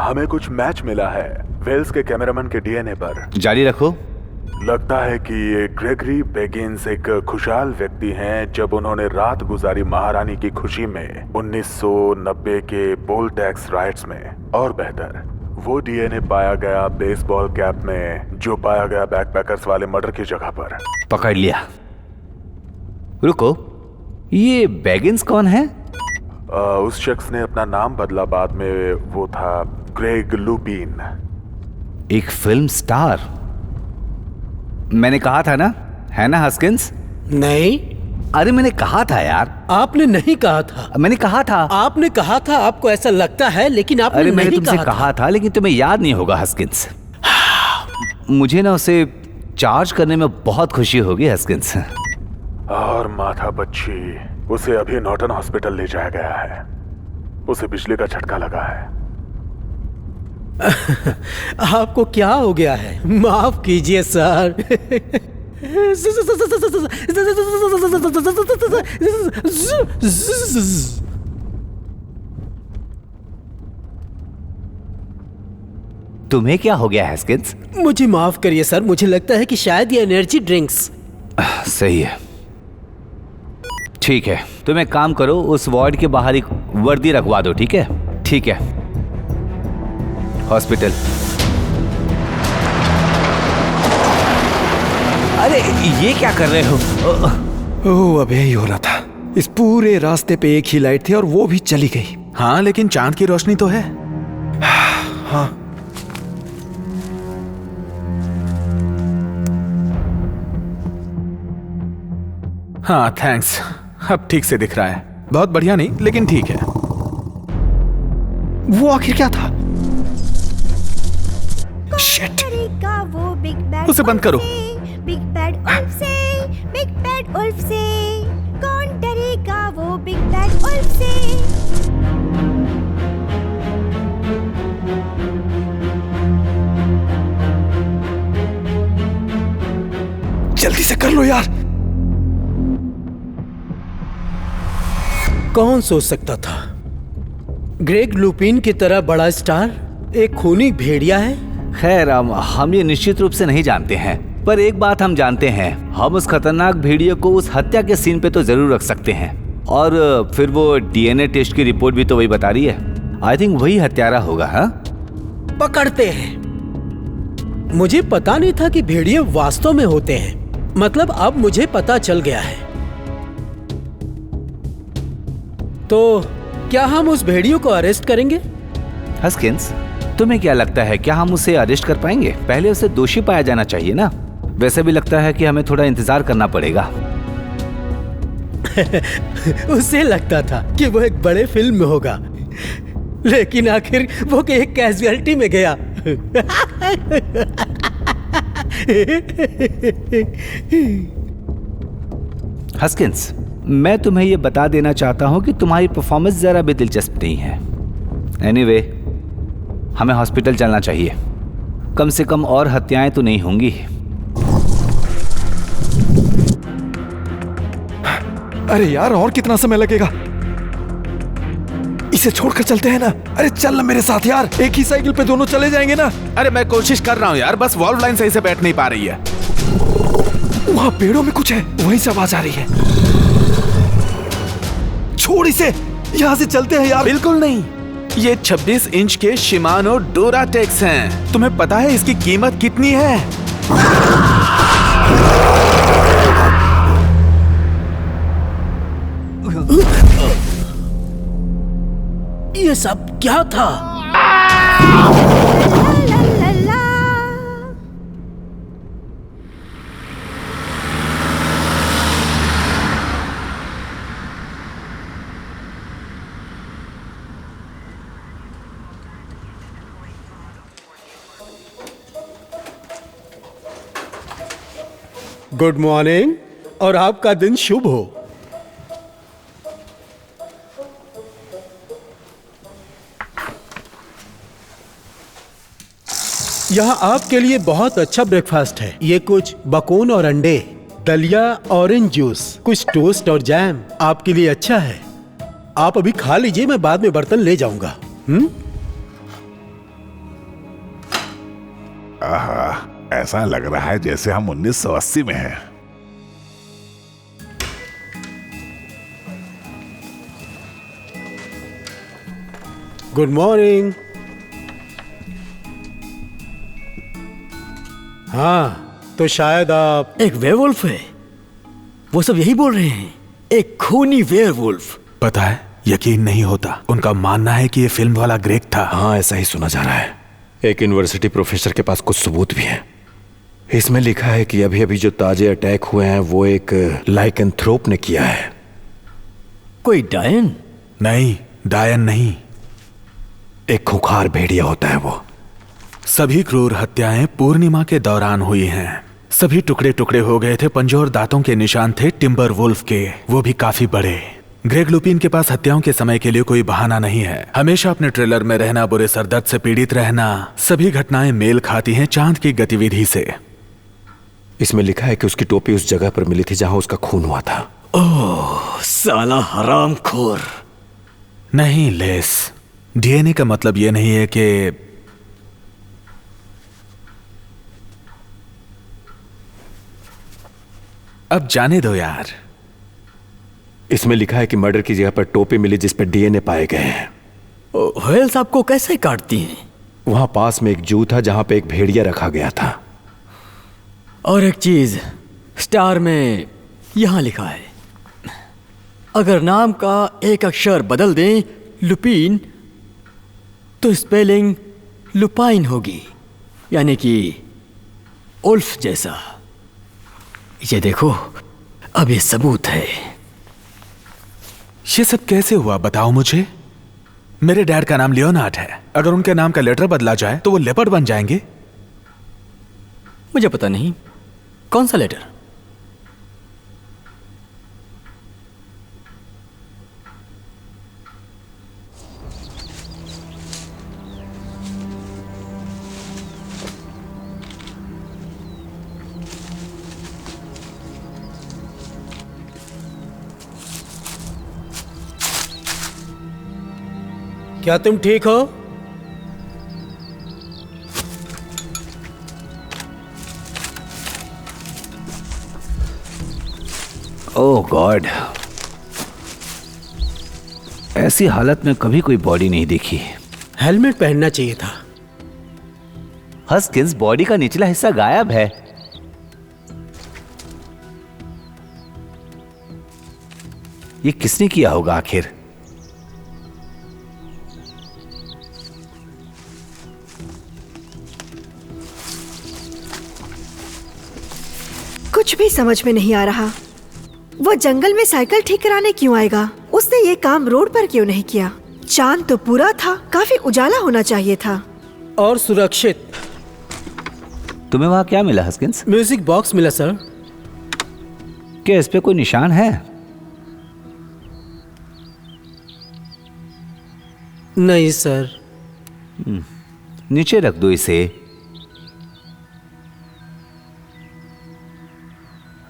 हमें कुछ मैच मिला है वेल्स के कैमरामैन के डीएनए पर। जारी रखो। लगता है कि ये ग्रेगरी बेगिंस एक खुशहाल व्यक्ति हैं जब उन्होंने रात गुजारी महारानी की खुशी में 1990 के पोल टैक्स राइट्स में। और बेहतर, वो डीएनए पाया गया बेसबॉल कैप में जो पाया गया बैकपैकर्स वाले मर्डर की जगह पर। पकड़ लिया। रुको, ये बेगिंस कौन है? उस शख्स ने अपना नाम बदला बाद में, वो था ग्रेग लुपिन। एक फिल्म स्टार। मैंने कहा था ना, है ना हस्किंस? नहीं। अरे मैंने कहा था यार। आपने नहीं कहा था। मैंने कहा था। आपने कहा था, आपको ऐसा लगता है, लेकिन आपने अरे नहीं मैंने तुमसे कहा था, लेकिन तुम्हें याद नहीं होगा हस्किंस। मुझे ना उसे चार्ज करने में बहुत खुशी होगी हस्किंस। और माथा बच्ची, उसे अभी नॉर्टन हॉस्पिटल ले जाया गया है। उसे बिजली का झटका लगा है। आपको क्या हो गया है? माफ कीजिए सर। तुम्हें क्या हो गया हस्किंस? मुझे माफ करिए सर, मुझे लगता है कि शायद ये एनर्जी ड्रिंक्स। सही है, ठीक है। तुम एक काम करो, उस वार्ड के बाहर एक वर्दी रखवा दो, ठीक है? ठीक है। हॉस्पिटल। अरे ये क्या कर रहे हो? ओह, अब यही हो रहा था। इस पूरे रास्ते पे एक ही लाइट थी और वो भी चली गई। हाँ, लेकिन चांद की रोशनी तो है। हाँ। हाँ, थैंक्स। अब ठीक से दिख रहा है। बहुत बढ़िया नहीं, लेकिन ठीक है। वो आखिर क्या था? शिट। वो बिग बैड उसे बंद करो। बिग बैड उल्फ से, बिग बैड उल्फ से। कौन डरेगा वो बिग बैड उल्फ से? जल्दी से कर लो यार। कौन सोच सकता था ग्रेग लुपिन की तरह बड़ा स्टार एक खूनी भेड़िया है? खैर हम ये निश्चित रूप से नहीं जानते हैं, पर एक बात हम जानते हैं, हम उस खतरनाक भेड़िए को उस हत्या के सीन पे तो जरूर रख सकते हैं। और फिर वो डीएनए टेस्ट की रिपोर्ट भी तो वही बता रही है। आई थिंक वही हत्यारा होगा। हाँ, पकड़ते हैं। मुझे पता नहीं था कि भेड़िए वास्तव में होते हैं। मतलब अब मुझे पता चल गया है। तो क्या हम उस भेड़ियों को अरेस्ट करेंगे? हस्किंस, तुम्हें क्या लगता है, क्या हम उसे अरेस्ट कर पाएंगे? पहले उसे दोषी पाया जाना चाहिए ना। वैसे भी लगता है कि हमें थोड़ा इंतजार करना पड़ेगा। उसे लगता था कि वो एक बड़े फिल्म में होगा, लेकिन आखिर वो एक कैजुअलिटी में गया। हस्किंस, मैं तुम्हें ये बता देना चाहता हूँ कि तुम्हारी परफॉर्मेंस जरा भी दिलचस्प नहीं है। एनीवे, हमें हॉस्पिटल चलना चाहिए। कम से कम और हत्याएं तो नहीं होंगी। अरे यार, और कितना समय लगेगा? इसे छोड़कर चलते हैं ना। अरे चल ना मेरे साथ यार, एक ही साइकिल पे दोनों चले जाएंगे ना। अरे मैं कोशिश कर रहा हूँ यार, बस वॉल्व लाइन सही से बैठ नहीं पा रही है। वहाँ पेड़ों में कुछ है, वहीं से आवाज आ रही है। छोड़ इसे, यहाँ से चलते हैं यार। बिल्कुल नहीं, ये 26 इंच के शिमानो डोराटेक्स हैं। तुम्हें पता है इसकी कीमत कितनी है? ये सब क्या था? गुड मॉर्निंग और आपका दिन शुभ हो। यहाँ आपके लिए बहुत अच्छा ब्रेकफास्ट है। ये कुछ बकोन और अंडे, दलिया, ऑरेंज जूस, कुछ टोस्ट और जैम आपके लिए अच्छा है। आप अभी खा लीजिए, मैं बाद में बर्तन ले जाऊंगा। ऐसा लग रहा है जैसे हम 1980 में हैं। Good morning. हाँ, तो शायद आप एक वेयरवुल्फ है। वो सब यही बोल रहे हैं, एक खूनी वेयरवुल्फ। पता है, यकीन नहीं होता। उनका मानना है कि ये फिल्म वाला ग्रेग था। हाँ, ऐसा ही सुना जा रहा है। एक यूनिवर्सिटी प्रोफेसर के पास कुछ सबूत भी हैं। इसमें लिखा है कि अभी अभी जो ताजे अटैक हुए हैं वो एक लाइकेंथ्रोप ने किया है। कोई डायन? नहीं, डायन नहीं, एक खूंखार भेड़िया होता है वो। सभी क्रूर हत्याएं पूर्णिमा के दौरान हुई हैं। सभी टुकड़े टुकड़े हो गए थे। पंजों और दांतों के निशान थे टिम्बर वुल्फ के, वो भी काफी बड़े। ग्रेग लुपिन के पास हत्याओं के समय के लिए कोई बहाना नहीं है। हमेशा अपने ट्रेलर में रहना, बुरे सरदर्द से पीड़ित रहना, सभी घटनाएं मेल खाती हैं चांद की गतिविधि से। इसमें लिखा है कि उसकी टोपी उस जगह पर मिली थी जहां उसका खून हुआ था। ओह, साला हरामखोर। नहीं लेस, डीएनए का मतलब यह नहीं है कि अब जाने दो यार। इसमें लिखा है कि मर्डर की जगह पर टोपी मिली जिस पर डीएनए पाए गए हैं। व्हेल्स आपको कैसे काटती हैं? वहां पास में एक जू था जहां पे एक भेड़िया रखा गया था। और एक चीज स्टार में यहां लिखा है, अगर नाम का एक अक्षर बदल दें लुपीन, तो स्पेलिंग लुपाइन होगी, यानी कि उल्फ जैसा। ये देखो, अब ये सबूत है। ये सब कैसे हुआ बताओ मुझे। मेरे डैड का नाम लियोनार्ड है। अगर उनके नाम का लेटर बदला जाए तो वो लेपर्ड बन जाएंगे। मुझे पता नहीं, कौन सा लेटर? क्या तुम ठीक हो? ओह गॉड, ऐसी हालत में कभी कोई बॉडी नहीं देखी। हेलमेट पहनना चाहिए था। हस्किंस, बॉडी का निचला हिस्सा गायब है। ये किसने किया होगा आखिर? कुछ भी समझ में नहीं आ रहा। वो जंगल में साइकिल ठीक कराने क्यों आएगा? उसने ये काम रोड पर क्यों नहीं किया? चांद तो पूरा था, काफी उजाला होना चाहिए था। और सुरक्षित। तुम्हें वहां क्या मिला हस्किंस? म्यूजिक बॉक्स मिला सर। क्या इस पे कोई निशान है? नहीं सर। नीचे रख दो इसे।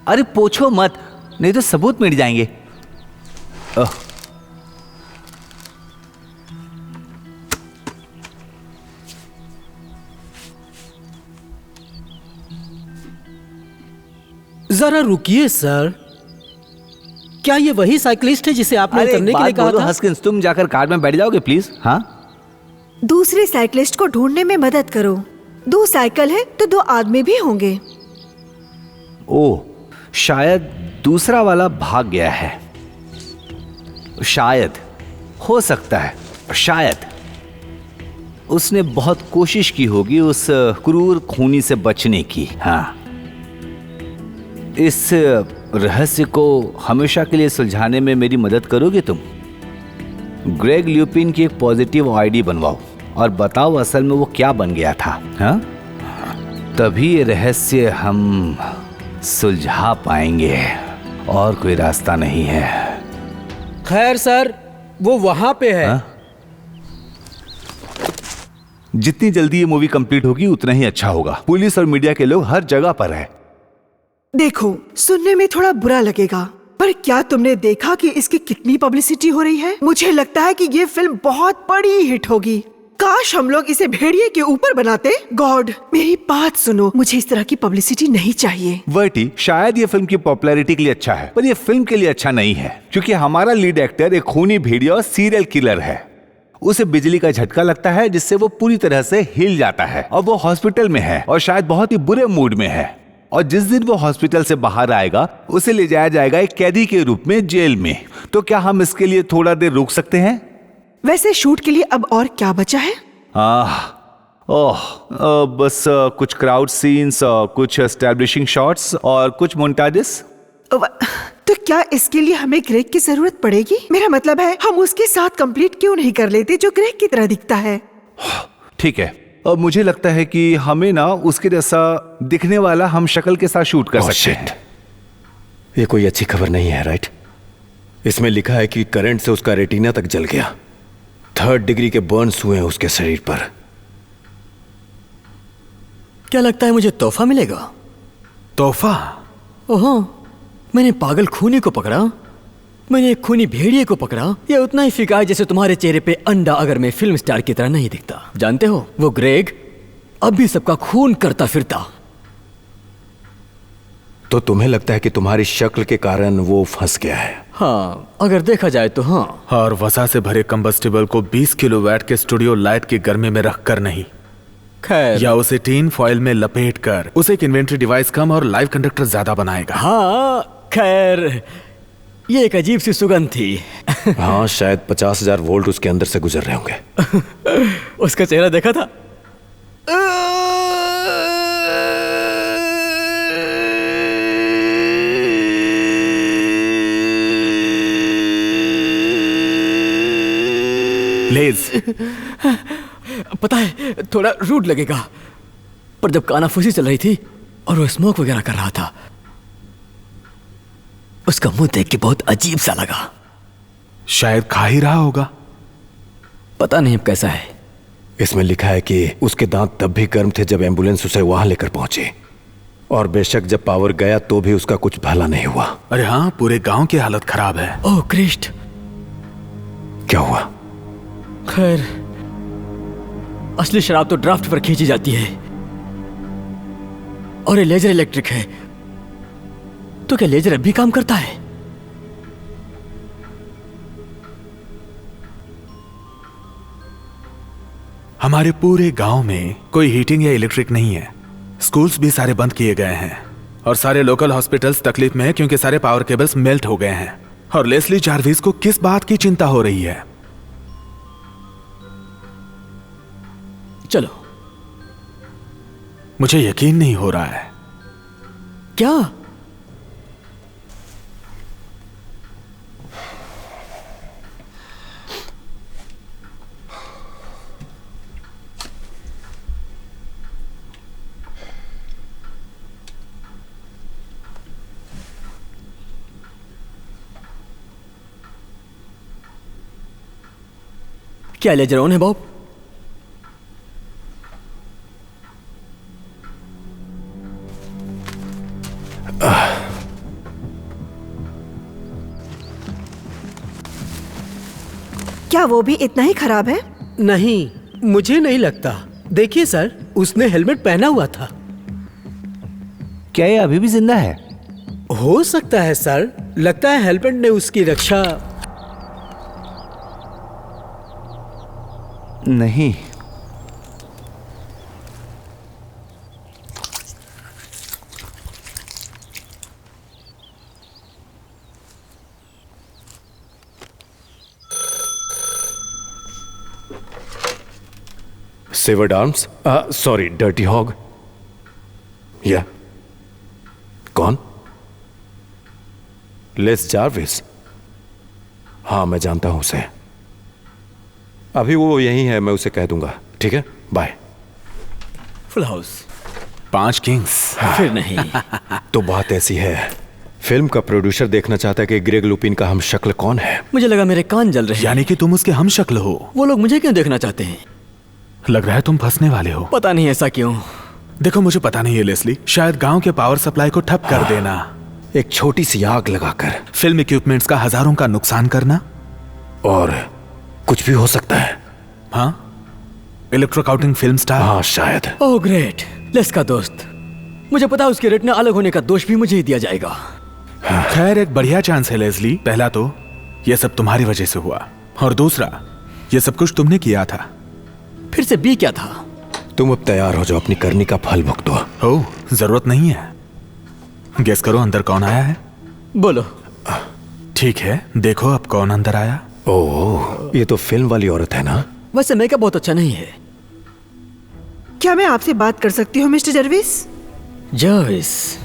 अरे पोछो मत, नहीं तो सबूत मिट जाएंगे। जरा रुकिए सर, क्या ये वही साइकिलिस्ट है जिसे आपने उतरने के लिए कहा था? हस्किंस, तुम जाकर कार में बैठ जाओगे प्लीज। हाँ, दूसरे साइकिलिस्ट को ढूंढने में मदद करो। 2 साइकिल है तो 2 आदमी भी होंगे। ओह, शायद दूसरा वाला भाग गया है। शायद, हो सकता है, शायद उसने बहुत कोशिश की होगी उस क्रूर खूनी से बचने की। हाँ, इस रहस्य को हमेशा के लिए सुलझाने में मेरी मदद करोगे तुम? ग्रेग ल्यूपिन की एक पॉजिटिव आईडी बनवाओ और बताओ असल में वो क्या बन गया था। हाँ, तभी ये रहस्य हम सुलझा पाएंगे, और कोई रास्ता नहीं है। खैर सर, वो वहां पे है। हा? जितनी जल्दी ये मूवी कंप्लीट होगी उतना ही अच्छा होगा। पुलिस और मीडिया के लोग हर जगह पर है। देखो, सुनने में थोड़ा बुरा लगेगा, पर क्या तुमने देखा कि इसकी कितनी पब्लिसिटी हो रही है? मुझे लगता है कि ये फिल्म बहुत बड़ी हिट होगी। काश हम लोग इसे भेड़िए के ऊपर बनाते। गॉड, मेरी बात सुनो, मुझे इस तरह की पब्लिसिटी नहीं चाहिए। वर्टी, शायद ये फिल्म की पॉपुलैरिटी के लिए अच्छा है, पर ये फिल्म के लिए अच्छा नहीं है, क्योंकि हमारा लीड एक्टर एक खूनी भेड़िया और सीरियल किलर है। उसे बिजली का झटका लगता है जिससे वो पूरी तरह से हिल जाता है, और वो हॉस्पिटल में है और शायद बहुत ही बुरे मूड में है। और जिस दिन वो हॉस्पिटल से बाहर आएगा उसे ले जाया जाएगा एक कैदी के रूप में जेल में। तो क्या हम इसके लिए थोड़ा देर रुक सकते हैं? वैसे शूट के लिए अब और क्या बचा है? बस कुछ क्राउड सीन्स, कुछ एस्टैब्लिशिंग शॉट्स और कुछ मोन्टाजेस। तो क्या इसके लिए हमें ग्रेग की जरूरत पड़ेगी? मेरा मतलब है, हम उसके साथ कंप्लीट क्यों नहीं कर लेते जो ग्रेग की तरह दिखता है? ठीक है, अब मुझे लगता है कि हमें ना उसके जैसा दिखने वाला हम शक्ल के साथ शूट कर सकते हैं। ये कोई अच्छी खबर नहीं है, राइट? इसमें लिखा है कि करंट से उसका रेटिना तक जल गया। 3rd डिग्री के बर्न्स हुए हैं उसके शरीर पर। क्या लगता है मुझे तोहफा मिलेगा? तोहफा? ओहो, मैंने पागल खूनी को पकड़ा, मैंने एक खूनी भेड़िए को पकड़ा। ये उतना ही फीका है जैसे तुम्हारे चेहरे पे अंडा अगर मैं फिल्म स्टार की तरह नहीं दिखता। जानते हो, वो ग्रेग अब भी सबका खून करता फिरता। तो तुम्हें लगता है कि तुम्हारी शक्ल के कारण वो फंस गया है? हाँ, अगर देखा जाए तो हाँ। और वसा से भरे कंबस्टिबल को 20 किलोवाट के स्टूडियो लाइट के गर्मी में रखकर नहीं, खैर, या उसे टीन फॉइल में लपेट कर उसे एक इन्वेंट्री डिवाइस कम और लाइव कंडक्टर ज्यादा बनाएगा। हाँ, खैर, ये एक अजीब सी सुगंध थी। हाँ, शायद 50,000 वोल्ट उसके अंदर से गुजर रहे होंगे। उसका चेहरा देखा था? लेज, पता है थोड़ा रूड लगेगा, पर जब कानाफूसी चल रही थी और वो स्मोक वगैरह कर रहा था, उसका मुंह देख के बहुत अजीब सा लगा। शायद खा ही रहा होगा। पता नहीं अब कैसा है। इसमें लिखा है कि उसके दांत तब भी गर्म थे जब एम्बुलेंस उसे वहां लेकर पहुंची, और बेशक जब पावर गया तो भी उसका कुछ भला नहीं हुआ। अरे हाँ, पूरे गांव की हालत खराब है। ओह क्रिस्ट, क्या हुआ? खैर, असली शराब तो ड्राफ्ट पर खींची जाती है, और ये लेजर इलेक्ट्रिक है। तो क्या लेजर अब भी काम करता है? हमारे पूरे गांव में कोई हीटिंग या इलेक्ट्रिक नहीं है। स्कूल्स भी सारे बंद किए गए हैं और सारे लोकल हॉस्पिटल्स तकलीफ में हैं क्योंकि सारे पावर केबल्स मेल्ट हो गए हैं। और लेस्ली जार्विस को किस बात की चिंता हो रही है? चलो। मुझे यकीन नहीं हो रहा है। क्या? क्या लेजर ऑन है बॉब? क्या वो भी इतना ही खराब है? नहीं, मुझे नहीं लगता। देखिए सर, उसने हेलमेट पहना हुआ था। क्या ये अभी भी जिंदा है? हो सकता है सर, लगता है हेलमेट ने उसकी रक्षा। नहीं, severed arms, sorry dirty hog. या कौन? Les Jarvis? हाँ, मैं जानता हूं उसे। अभी वो यही है, मैं उसे कह दूंगा। ठीक है, बाय। Full house. 5 किंग्स। फिर नहीं। तो बात ऐसी है, फिल्म का प्रोड्यूसर देखना चाहता है कि ग्रेग लुपिन का हम शक्ल कौन है। मुझे लगा मेरे कान जल रहे हैं। यानी कि तुम उसके हम शक्ल हो। वो लोग मुझे क्यों देखना चाहते हैं? लग रहा है तुम फंसने वाले हो। पता नहीं ऐसा क्यों। देखो, मुझे पता नहीं है लेस्ली, शायद गांव के पावर सप्लाई को ठप कर देना, एक छोटी सी आग लगाकर फिल्म इक्विपमेंट्स का हजारों का नुकसान करना, और कुछ भी हो सकता है। हाँ, इलेक्ट्रोकाउटिंग फिल्म स्टार। हाँ, शायद। ओह ग्रेट, लेस का दोस्त। मुझे पता है उसके रेटिना अलग होने का दोष भी मुझे ही दिया जाएगा। खैर, एक बढ़िया चांस है लेस्ली। पहला तो ये सब तुम्हारी वजह से हुआ, और दूसरा ये सब कुछ तुमने किया था। फिर से बी क्या था? तुम अब तैयार हो जाओ, अपनी करनी का फल भुगतो। ओह, जरूरत नहीं है। गेस करो अंदर कौन आया है। बोलो। ठीक है, देखो अब कौन अंदर आया। ओह, ये तो फिल्म वाली औरत है ना? वैसे मेकअप बहुत अच्छा नहीं है। क्या मैं आपसे बात कर सकती हूँ मिस्टर जर्विस? जर्विस।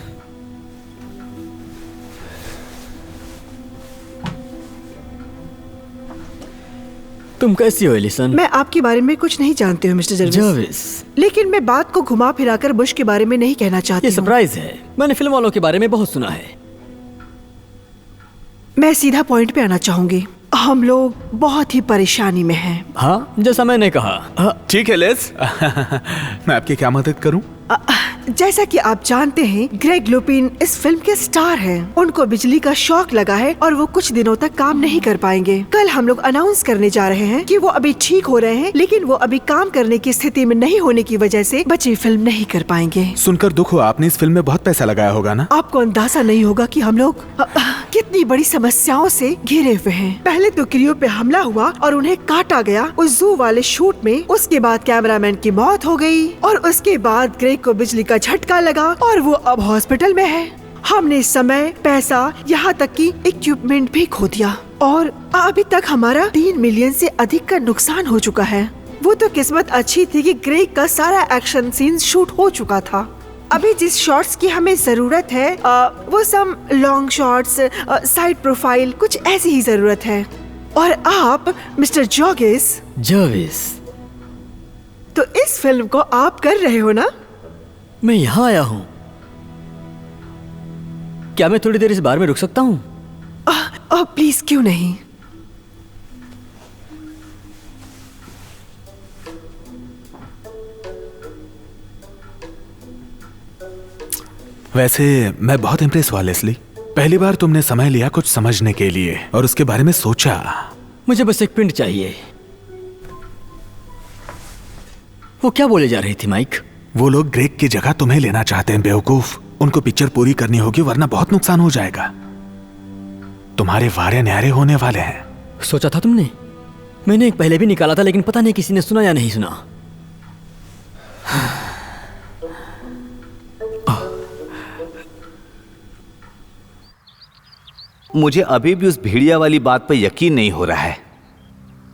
तुम कैसी हो एलिसन? मैं आपके बारे में कुछ नहीं जानती हूँ मिस्टर जर्विस। लेकिन मैं बात को घुमा फिराकर बुश के बारे में नहीं कहना चाहती। ये सरप्राइज है। मैंने फिल्म वालों के बारे में बहुत सुना है। मैं सीधा पॉइंट पे आना चाहूंगी। हम लोग बहुत ही परेशानी में हैं। हाँ, जैसा मैंने कहा। ठीक है लेस, मैं आपकी क्या मदद करूं? जैसा कि आप जानते हैं, ग्रेग लुपिन इस फिल्म के स्टार हैं। उनको बिजली का शॉक लगा है और वो कुछ दिनों तक काम नहीं कर पाएंगे। कल हम लोग अनाउंस करने जा रहे हैं कि वो अभी ठीक हो रहे हैं, लेकिन वो अभी काम करने की स्थिति में नहीं होने की वजह से बची फिल्म नहीं कर पाएंगे। सुनकर दुख हुआ। आपने इस फिल्म में बहुत पैसा लगाया होगा ना? आपको अंदाजा नहीं होगा कि हम लोग कितनी बड़ी समस्याओं से घिरे हुए हैं। पहले तो क्रियो पे हमला हुआ और उन्हें काटा गया उस जू वाले शूट में। उसके बाद कैमरामैन की मौत हो गई और उसके बाद ग्रेग को बिजली का झटका लगा और वो अब हॉस्पिटल में है। हमने समय, पैसा, यहाँ तक कि इक्विपमेंट भी खो दिया और अभी तक हमारा 3 मिलियन से अधिक का नुकसान हो चुका है। वो तो किस्मत अच्छी थी कि ग्रेग का सारा एक्शन सीन शूट हो चुका था। अभी जिस शॉट्स की हमें जरूरत है वो सम लॉन्ग शॉट्स, साइड प्रोफाइल, कुछ ऐसी ही जरूरत है। और आप मिस्टर जर्विस, तो इस फिल्म को आप कर रहे हो ना? मैं यहाँ आया हूँ। क्या मैं थोड़ी देर इस बार में रुक सकता हूँ? प्लीज, क्यों नहीं। वैसे मैं बहुत इम्प्रेस हुआ लेस्ली। पहली बार तुमने समय लिया कुछ समझने के लिए और उसके बारे में सोचा। मुझे बस एक पिंड चाहिए। वो क्या बोले जा रही थी माइक? वो लोग ग्रेग की जगह तुम्हें लेना चाहते हैं बेवकूफ। उनको पिक्चर पूरी करनी होगी वरना बहुत नुकसान हो जाएगा। तुम्हारे वारे न्यारे होने वाले हैं। सोचा था तुमने? मैंने एक पहले भी निकाला था लेकिन पता नहीं किसी ने सुना या नहीं सुना। मुझे अभी भी उस भेड़िया वाली बात पर यकीन नहीं हो रहा है।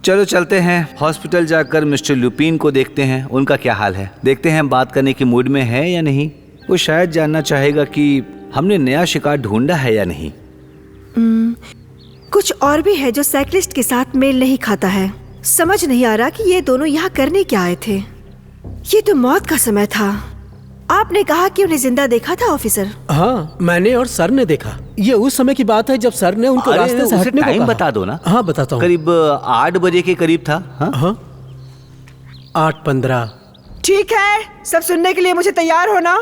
चलो चलते हैं, हॉस्पिटल जाकर मिस्टर लुपिन को देखते हैं, उनका क्या हाल है। देखते हैं बात करने के मूड में है या नहीं। वो शायद जानना चाहेगा कि हमने नया शिकार ढूंढा है या नहीं। कुछ और भी है जो साइकिलिस्ट के साथ मेल नहीं खाता है। समझ नहीं आ रहा कि ये दोनों यहाँ करने क्या आए थे। ये तो मौत का समय था। आपने कहा कि उन्हें जिंदा देखा था ऑफिसर? हाँ, मैंने और सर ने देखा। ये उस समय की बात है जब सर ने उनको रास्ते से हटने को टाइम कहा। बता दो ना। हाँ बताता हूँ। करीब 8 बजे के करीब था। हाँ 8:15। ठीक है, सब सुनने के लिए मुझे तैयार होना।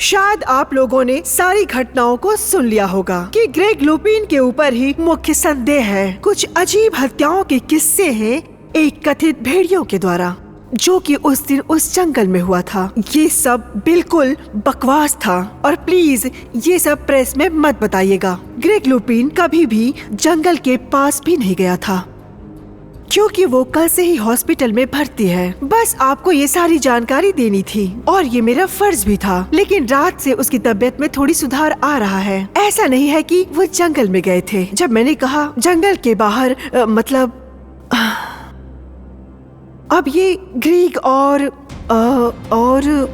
शायद आप लोगों ने सारी घटनाओं को सुन लिया होगा कि ग्रेग लुपिन के ऊपर ही मुख्य संदेह है। कुछ अजीब हत्याओं के किस्से हैं एक कथित भेड़ियों के द्वारा, जो कि उस दिन उस जंगल में हुआ था। ये सब बिल्कुल बकवास था और प्लीज ये सब प्रेस में मत बताइएगा। ग्रेग लुपिन कभी भी जंगल के पास भी नहीं गया था, क्योंकि वो कल से ही हॉस्पिटल में भर्ती है। बस आपको ये सारी जानकारी देनी थी और ये मेरा फर्ज भी था। लेकिन रात से उसकी तबीयत में थोड़ी सुधार आ रहा है। ऐसा नहीं है कि वो जंगल में गए थे। जब मैंने कहा जंगल के बाहर मतलब अब ये ग्रीक और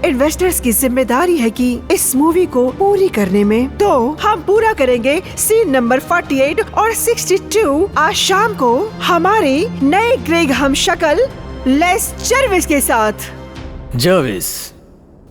इन्वेस्टर्स की जिम्मेदारी है कि इस मूवी को पूरी करने में, तो हम पूरा करेंगे सीन नंबर 48 और 62 आज शाम को हमारे नए ग्रेग हमशक्ल लेस जर्विस के साथ। जर्विस?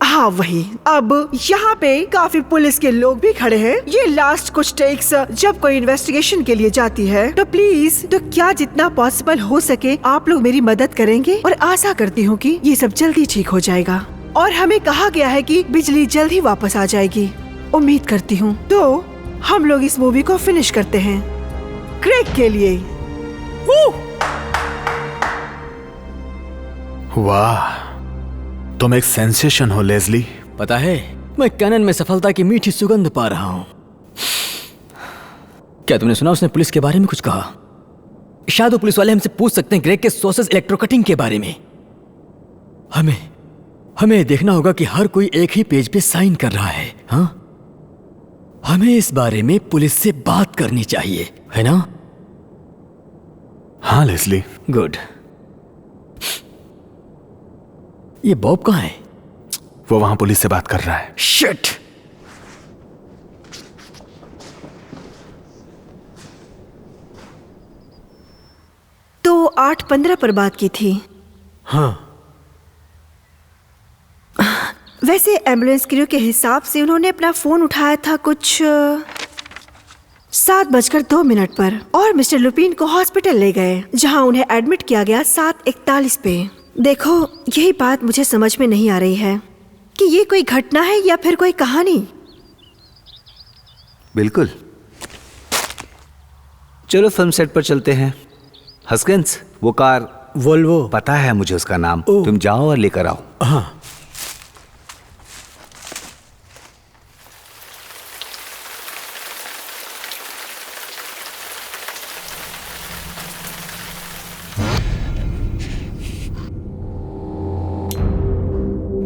हाँ वही। अब यहाँ पे काफी पुलिस के लोग भी खड़े हैं। ये लास्ट कुछ टेक्स जब कोई इन्वेस्टिगेशन के लिए जाती है तो प्लीज, तो क्या जितना पॉसिबल हो सके आप लोग मेरी मदद करेंगे और आशा करती हूँ कि ये सब जल्दी ठीक हो जाएगा। और हमें कहा गया है कि बिजली जल्द ही वापस आ जाएगी। उम्मीद करती हूँ। तो हम लोग इस मूवी को फिनिश करते हैं ग्रेग के लिए। वाह, तुम एक सेंसेशन हो लेज़ली। पता है, मैं कैनन में सफलता की मीठी सुगंध पा रहा हूं। क्या तुमने सुना उसने पुलिस के बारे में कुछ कहा? शायद वो पुलिस वाले हमसे पूछ सकते हैं ग्रेग के सोर्सेस इलेक्ट्रोकटिंग के बारे में। हमें देखना होगा कि हर कोई एक ही पेज पे साइन कर रहा है। हाँ, हमें इस बारे में पुलिस से बात करनी चाहिए, है ना? हाँ लेज़ली। गुड। ये बॉब कहाँ है? वो वहां पुलिस से बात कर रहा है। शिट! तो 8:15 पर बात की थी। हाँ। वैसे एम्बुलेंस क्रू के हिसाब से उन्होंने अपना फोन उठाया था कुछ 7:02 पर और मिस्टर लुपिन को हॉस्पिटल ले गए, जहां उन्हें एडमिट किया गया 7:41 पे। देखो, यही बात मुझे समझ में नहीं आ रही है कि ये कोई घटना है या फिर कोई कहानी। बिल्कुल। चलो फिल्म सेट पर चलते हैं। हस्किंस, वो कार वोल्वो। पता है मुझे उसका नाम। तुम जाओ और लेकर आओ। हाँ।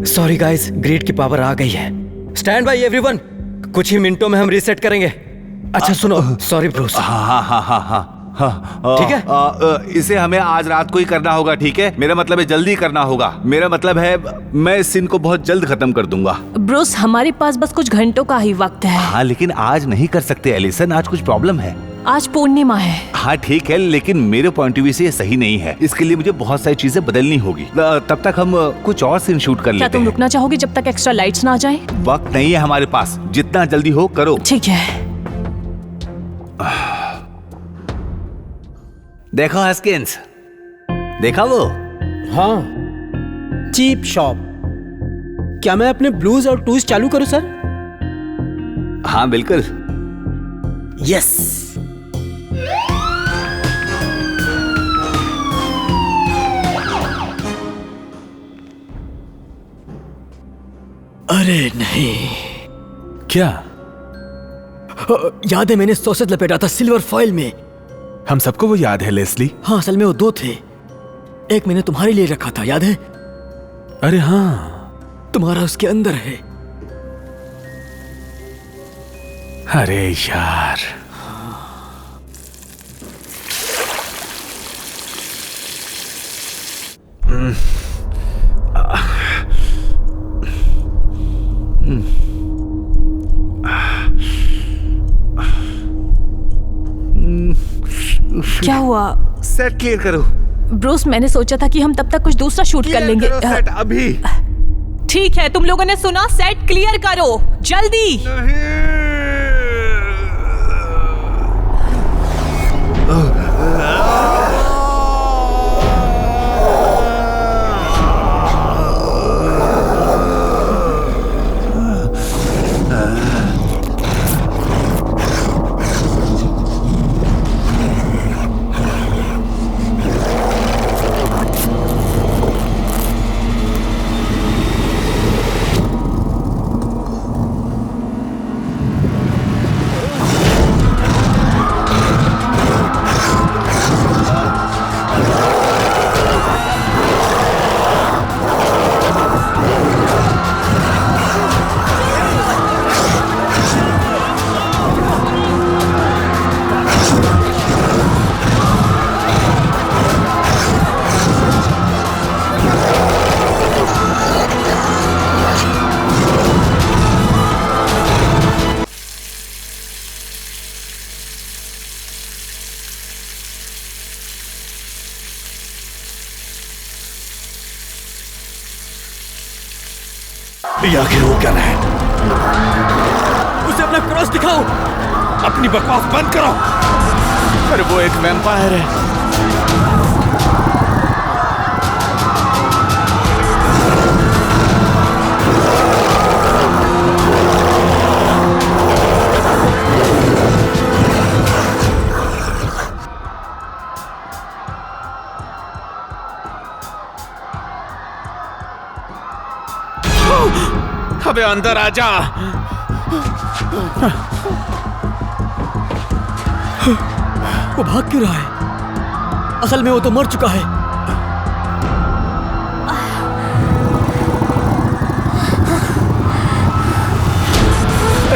सॉरी गाइस, ग्रिड की पावर आ गई है। स्टैंड बाय एवरीवन, कुछ ही मिनटों में हम रीसेट करेंगे। अच्छा सुनो, सॉरी ब्रूस। हाँ, ठीक है। इसे हमें आज रात को ही करना होगा, ठीक है? मेरा मतलब है जल्दी करना होगा। मेरा मतलब है मैं इस सीन को बहुत जल्द खत्म कर दूंगा। ब्रूस, हमारे पास बस कुछ घंटों का ही वक्त है। हाँ, लेकिन आज नहीं कर सकते एलिसन, आज कुछ प्रॉब्लम है। आज पूर्णिमा है। हाँ ठीक है, लेकिन मेरे पॉइंट ऑफ व्यू से ये सही नहीं है। इसके लिए मुझे बहुत सारी चीजें बदलनी होगी। तब तक हम कुछ और सीन शूट कर लेते हैं। क्या तुम रुकना चाहोगे जब तक एक्स्ट्रा लाइट्स ना आ जाए? वक्त नहीं है हमारे पास, जितना जल्दी हो करो। ठीक है। देखो हस्किंस, देखा वो? हाँ, चीप शॉप। क्या मैं अपने ब्लूज और टूज चालू करूं सर? हाँ बिल्कुल। यस। अरे नहीं। क्या? याद है, मैंने सॉसेज लपेटा था सिल्वर फॉइल में। हम सबको वो याद है लेस्ली। हाँ, असल में वो 2 थे। एक मैंने तुम्हारे लिए रखा था, याद है? अरे हाँ, तुम्हारा उसके अंदर है। अरे यार। क्या हुआ? सेट क्लियर करो। ब्रूस, मैंने सोचा था कि हम तब तक कुछ दूसरा शूट कर लेंगे। सेट अभी। ठीक है, तुम लोगों ने सुना, सेट क्लियर करो जल्दी। ये आखिर वो क्या है? उसे अपना क्रॉस दिखाओ। अपनी बकवास बंद करो। अरे वो एक वैम्पायर है। अबे अंदर आजा। वो भाग क्यों रहा है? असल में वो तो मर चुका है।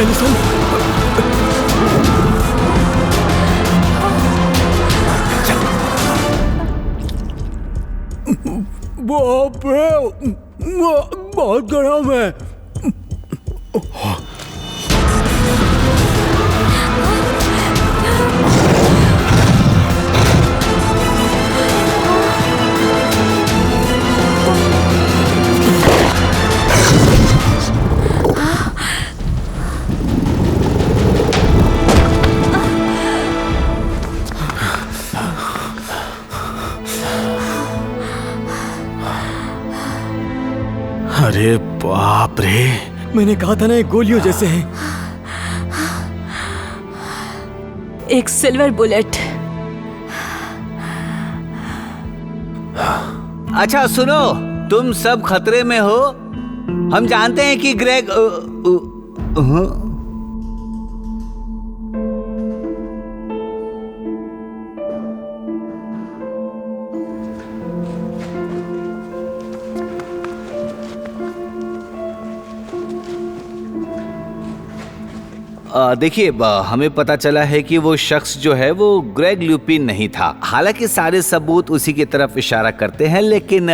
एलिसन, बाप रे, बहुत गरम है। अरे बाप रे, मैंने कहा था ना, ये गोलियों जैसे हैं। एक सिल्वर बुलेट। अच्छा सुनो, तुम सब खतरे में हो। हम जानते हैं कि ग्रेग देखिए, हमें पता चला है कि वो शख्स जो है वो ग्रेग ल्यूपिन नहीं था। हालांकि सारे सबूत उसी की तरफ इशारा करते हैं, लेकिन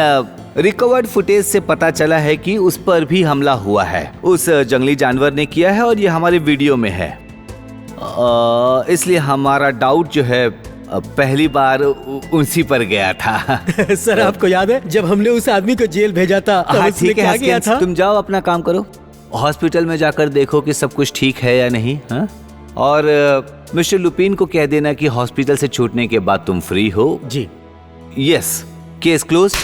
रिकवर्ड फुटेज से पता चला है कि उस पर भी हमला हुआ है। उस जंगली जानवर ने किया है और ये हमारे वीडियो में है। इसलिए हमारा डाउट जो है पहली बार उसी पर गया था। सर, आपको याद है जब हमने उस आदमी को जेल भेजा था? हाँ, उसने ठीक है, क्या किया था? तुम जाओ अपना काम करो। हॉस्पिटल में जाकर देखो कि सब कुछ ठीक है या नहीं। हाँ? और मिस्टर लुपिन को कह देना कि हॉस्पिटल से छूटने के बाद तुम फ्री हो। जी। Yes, case close.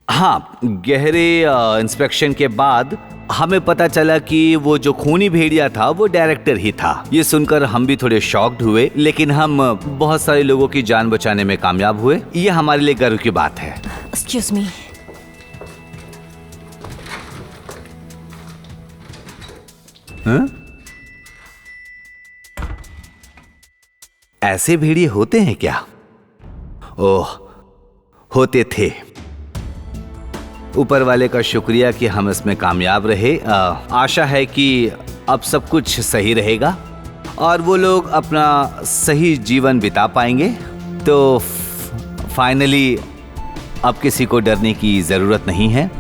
हाँ, गहरे इंस्पेक्शन के बाद हमें पता चला कि वो जो खूनी भेड़िया था वो डायरेक्टर ही था। ये सुनकर हम भी थोड़े शॉक्ड हुए, लेकिन हम बहुत सारे लोगों की जान बचाने में कामयाब हुए। ये हमारे लिए गर्व की बात है। Excuse me. हाँ? ऐसे भेड़िए होते हैं क्या? ओह, होते थे। ऊपर वाले का शुक्रिया कि हम इसमें कामयाब रहे। आशा है कि अब सब कुछ सही रहेगा और वो लोग अपना सही जीवन बिता पाएंगे। तो फाइनली अब किसी को डरने की जरूरत नहीं है।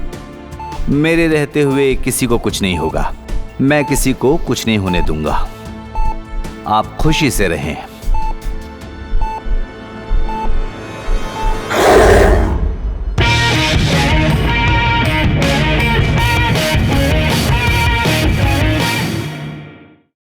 मेरे रहते हुए किसी को कुछ नहीं होगा। मैं किसी को कुछ नहीं होने दूंगा। आप खुशी से रहें।